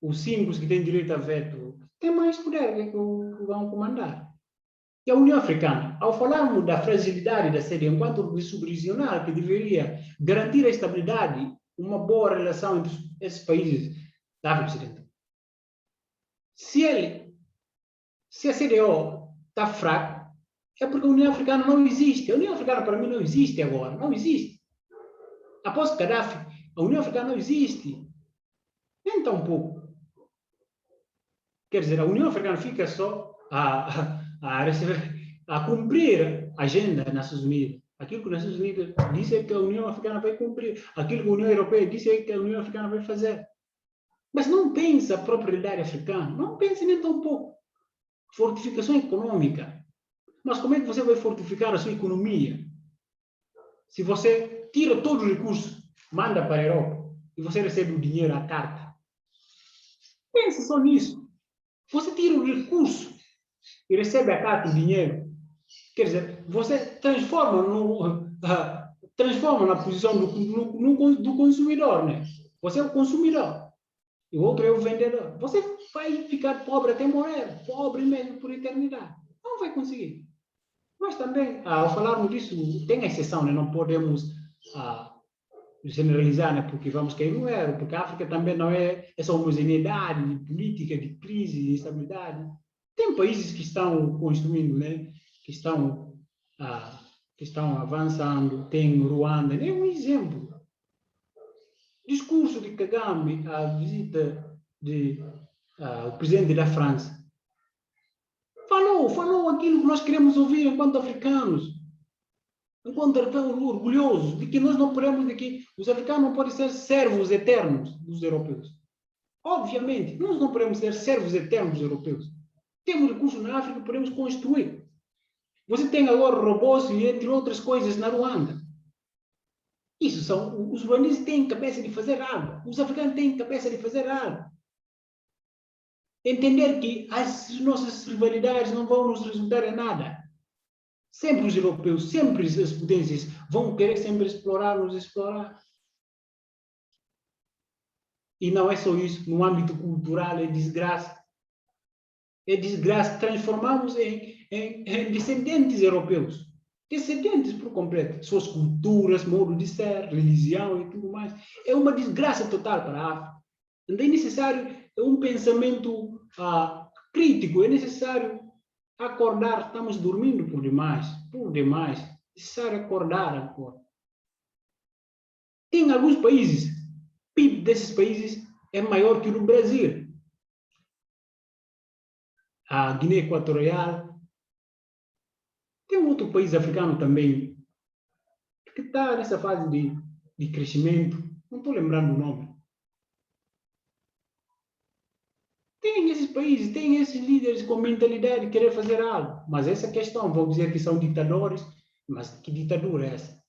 Os 5 que têm direito a veto têm mais poder que vão comandar. E a União Africana, ao falarmos da fragilidade da sede enquanto organismo subregional que deveria garantir a estabilidade, uma boa relação entre esses países da África Ocidental. Se a CDO está fraca, é porque a União Africana não existe. A União Africana, para mim, não existe agora. Não existe. Após Gaddafi, a União Africana não existe. Nem tão pouco. Quer dizer, a União Africana fica só a cumprir a agenda das Nações Unidas. Aquilo que as Nações Unidas disse é que a União Africana vai cumprir. Aquilo que a União Europeia disse é que a União Africana vai fazer. Mas não pensa a propriedade africana. Não pensa nem tão pouco. Fortificação econômica. Mas como é que você vai fortificar a sua economia? Se você tira todos os recursos, manda para a Europa, e você recebe o dinheiro à carta. Pensa só nisso. Você tira o recurso e recebe a carta o dinheiro. Quer dizer, você transforma na posição do consumidor, né? Você é o consumidor e o outro é o vendedor. Você vai ficar pobre até morrer, pobre mesmo por eternidade. Não vai conseguir. Mas também, ao falarmos disso, tem a exceção, né? Não podemos generalizar, né? Porque vamos cair no erro, porque a África também não é essa homogeneidade de política, de crise, de instabilidade. Tem países que estão construindo, né? Que estão avançando. Tem Ruanda, é um exemplo. Discurso de Kagame, a visita do presidente da França. Falou aquilo que nós queremos ouvir enquanto africanos, enquanto orgulhosos, de que nós não podemos, de que os africanos não podem ser servos eternos dos europeus. Obviamente, nós não podemos ser servos eternos dos europeus. Temos recursos na África que podemos construir. Você tem agora robôs e entre outras coisas na Ruanda. Isso são, os ruandeses têm cabeça de fazer algo, os africanos têm cabeça de fazer algo. Entender que as nossas rivalidades não vão nos resultar em nada. Sempre os europeus, sempre as potências vão querer sempre nos explorar. E não é só isso, no âmbito cultural é desgraça. É desgraça, transformamos em descendentes europeus. Descendentes por completo. Suas culturas, modo de ser, religião e tudo mais. É uma desgraça total para a África. Então é necessário um pensamento crítico, é necessário acordar. Estamos dormindo por demais. É necessário acordar agora. Tem alguns países, o PIB desses países é maior que o do Brasil. A Guiné Equatorial. Tem um outro país africano também que está nessa fase de crescimento. Não estou lembrando o nome. Tem esses países têm esses líderes com mentalidade de querer fazer algo. Mas essa questão, vão dizer que são ditadores, mas que ditadura é essa?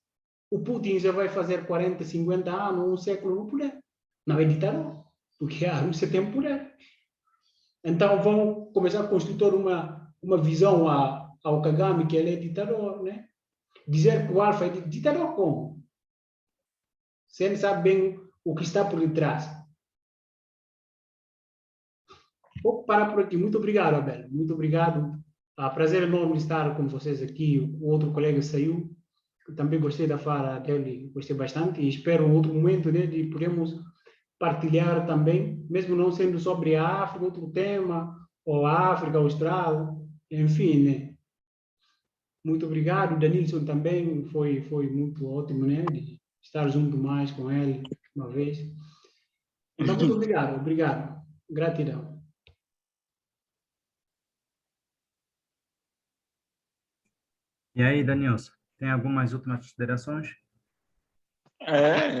O Putin já vai fazer 40, 50 anos, um século no poder. Não é ditador, porque a Rússia tem poder. Então vão começar a construir uma visão ao Kagame que ele é ditador, né? Dizer que o Alfa é ditador como? Se ele sabe bem o que está por detrás. Vou parar por aqui. Muito obrigado, Abel. Muito obrigado. Prazer enorme estar com vocês aqui. O outro colega saiu. Eu também gostei da fala dele, gostei bastante. E espero um outro momento, né, de podermos partilhar também, mesmo não sendo sobre a África, outro tema, ou a África Austral, enfim, né? Muito obrigado. O Danilson também foi muito ótimo, né, de estar junto mais com ele uma vez. Então, muito obrigado. Gratidão. E aí, Danielson, tem algumas últimas considerações?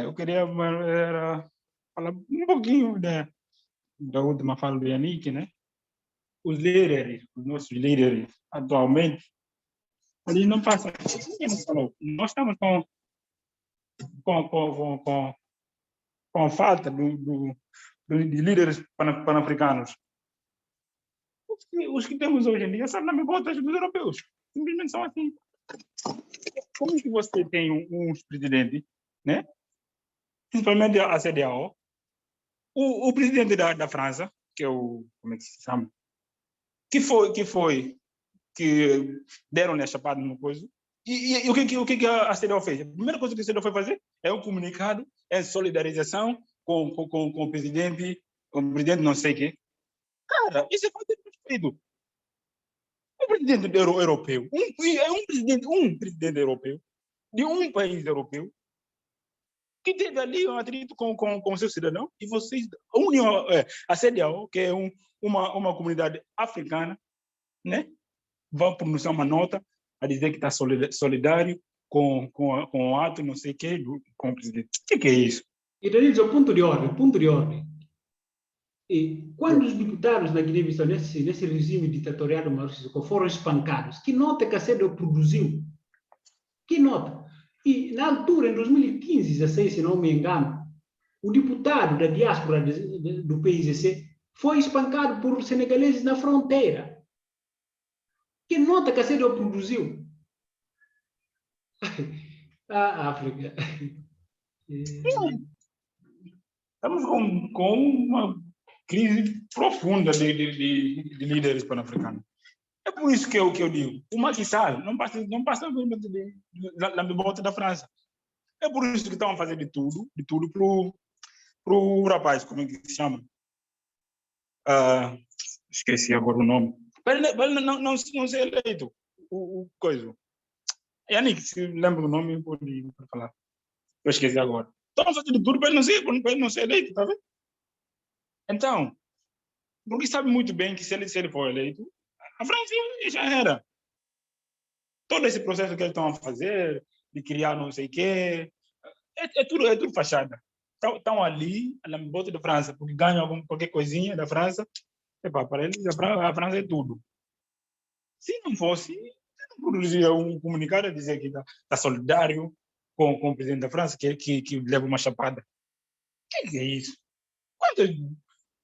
Eu queria falar um pouquinho da última fala do Yannick, né? Os nossos líderes, atualmente, eles não passam. Nós estamos com falta de líderes pan-africanos. Os que temos hoje em dia são na botas dos europeus. Simplesmente são assim. Como é que você tem uns presidentes, né? Principalmente a CEDEAO, o presidente da França, que é como é que se chama? Que deram-lhe a chapada no coisa. E o que a CEDEAO fez? A primeira coisa que a CEDEAO foi fazer é um comunicado em solidarização com o presidente não sei o quê. Cara, isso é falta de respeito. Um presidente europeu, um presidente europeu, de um país europeu, que teve ali um atrito com o seu cidadão, e vocês, a CEDEAO, que é uma comunidade africana, né, vão pronunciar uma nota a dizer que está solidário com o ato, não sei o quê, com o presidente. O que é isso? E Danilo, ponto de ordem. E quando os deputados na Guiné-Bissau, nesse regime ditatorial do Maurício Sissoko, foram espancados, que nota que a CEDEAO produziu? Que nota? E na altura, em 2015, 16, se não me engano, o deputado da diáspora do PICC foi espancado por senegaleses na fronteira. Que nota que a CEDEAO produziu? A África. Estamos com uma crise profunda de líderes pan-africanos. É por isso que eu digo, o Macky Sall não passa na bota da França. É por isso que estão a fazer de tudo para o rapaz, como é que se chama? Esqueci agora o nome. Para ele não ser eleito. O coisa. Yannick, se lembra o nome, pode falar. Eu esqueci agora. Estão a fazer de tudo para ele não ser eleito, tá vendo? Então, porque sabe muito bem que se ele for eleito, a França já era. Todo esse processo que eles estão a fazer, de criar não sei o quê, é tudo fachada. Estão ali, na bota da França, porque ganham qualquer coisinha da França. Para eles, a França é tudo. Se não fosse, não produzia um comunicado a dizer que está solidário com o presidente da França, que leva uma chapada. O que é isso? Quantas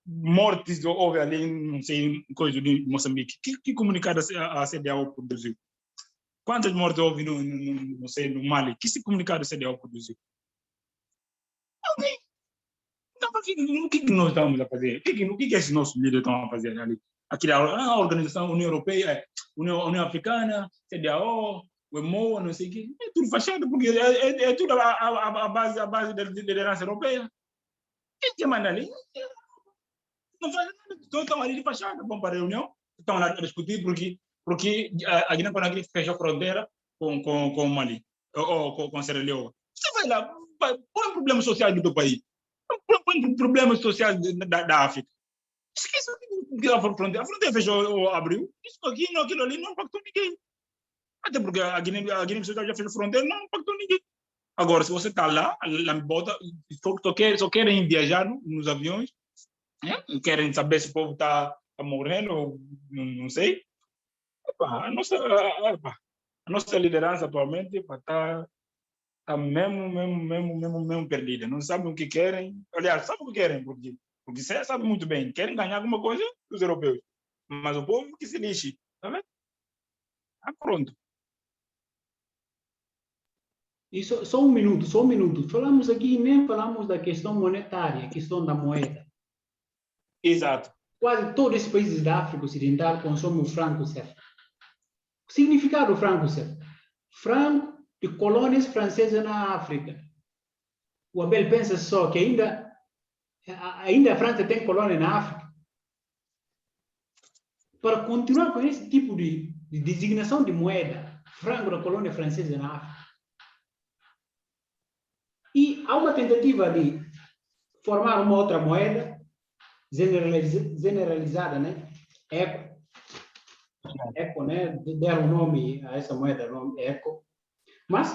mortes houve ali, não sei, coisa de Moçambique? Que comunicado a CEDEAO produziu? Quantas mortes houve não sei, no Mali? Que comunicado a CEDEAO produziu? Okay. Então, o que nós estamos a fazer? O que esses nossos líderes estão a fazer ali? Aqui a organização União Europeia, União Africana, CEDEAO, o EMOA, não sei o quê. É tudo fachado, porque é tudo a base da liderança europeia. Quem manda ali? Não faz nada. Então, estão ali de fachada, vão para a reunião, estão lá a discutir porque a Guiné-Conakry fechou a fronteira com o Mali, ou com Sierra Leone. Você vai lá, põe problemas sociais do teu país, põe problemas sociais da África. Esqueça a fronteira. A fronteira fechou ou abriu. Isso aquilo ali não impactou ninguém. Até porque a Guiné-Bissau já fez a fronteira, não impactou ninguém. Agora, se você está lá só querem viajar nos aviões, querem saber se o povo está morrendo, não sei. Epa, a nossa liderança atualmente está mesmo perdida. Não sabem o que querem. Aliás, sabem o que querem, porque você sabe muito bem. Querem ganhar alguma coisa dos europeus. Mas o povo que se lixe. Tá vendo? Pronto. E só um minuto. Falamos aqui, nem falamos da questão monetária, questão da moeda. Exato. Quase todos esses países da África Ocidental consomem o franco CFA. O significado do franco CFA? Franco de colônias francesas na África. O Abel pensa só que ainda a França tem colônia na África. Para continuar com esse tipo de designação de moeda, franco da colônia francesa na África. E há uma tentativa de formar uma outra moeda generalizada, né? Eco, né? Deram o nome a essa moeda, nome Eco. Mas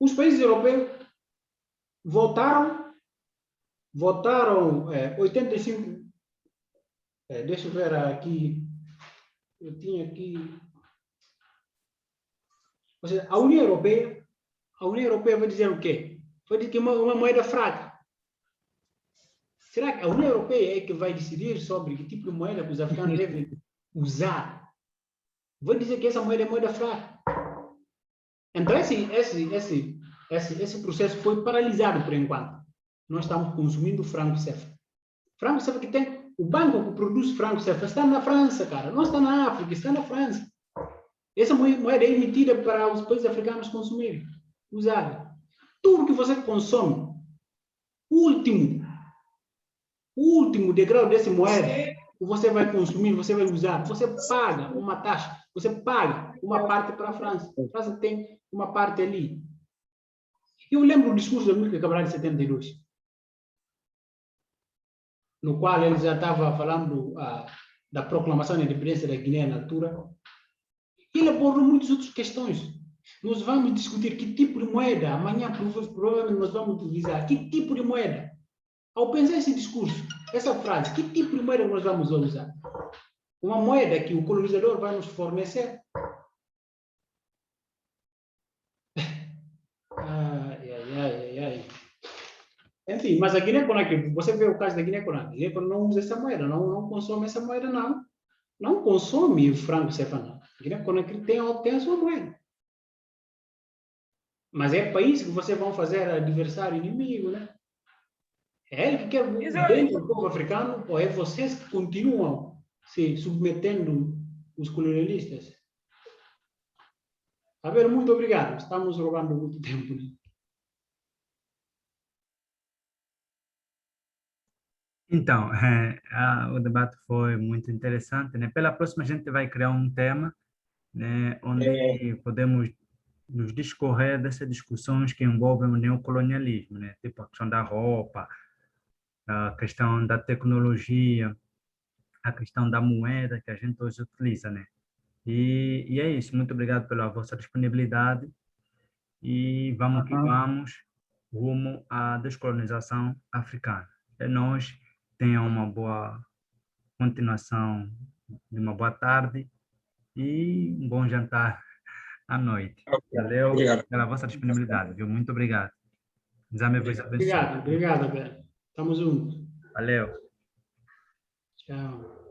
os países europeus votaram 85. Deixa eu ver aqui. Eu tinha aqui. Ou seja, a União Europeia vai dizer o quê? Vai dizer que é uma moeda fraca. Será que a União Europeia é que vai decidir sobre que tipo de moeda que os africanos devem usar? Vai dizer que essa moeda é moeda fraca. Então, esse processo foi paralisado por enquanto. Nós estamos consumindo franco CFA. Franco CFA que tem... O banco que produz franco CFA está na França, cara. Não está na África, está na França. Essa moeda é emitida para os países africanos consumirem, usarem. Tudo que você consome, o último degrau dessa moeda, você vai consumir, você vai usar, você paga uma taxa, você paga uma parte para a França. A França tem uma parte ali. Eu lembro do discurso do Amílcar Cabral de 72, no qual ele já estava falando da proclamação da independência da Guiné na altura. Ele abordou muitas outras questões. Nós vamos discutir que tipo de moeda, amanhã provavelmente nós vamos utilizar, que tipo de moeda. Ao pensar esse discurso, essa frase, que tipo de moeda nós vamos usar? Uma moeda que o colonizador vai nos fornecer? Ai. Enfim, mas a Guiné-Conakry, você vê o caso da Guiné-Conakry, a Guiné-Conakry não usa essa moeda, não consome essa moeda, não. Não consome o franco CFA, não. A Guiné-Conakry tem a sua moeda. Mas é país que vocês vão fazer adversário inimigo, né? É ele que quer dentro do povo africano, ou é vocês que continuam se submetendo os colonialistas? Abel, muito obrigado. Estamos roubando muito tempo, né? Então, o debate foi muito interessante, né? Pela próxima a gente vai criar um tema, né, onde podemos nos discorrer dessas discussões que envolvem o neocolonialismo, né? Tipo a questão da roupa, a questão da tecnologia, a questão da moeda que a gente hoje utiliza, né? E é isso. Muito obrigado pela vossa disponibilidade e vamos que vamos rumo à descolonização africana. E nós tenham uma boa continuação de uma boa tarde e um bom jantar à noite. Valeu pela vossa disponibilidade, viu? Muito obrigado. Deus vos abençoe. Obrigado, Abel. Estamos juntos. Valeu. Tchau.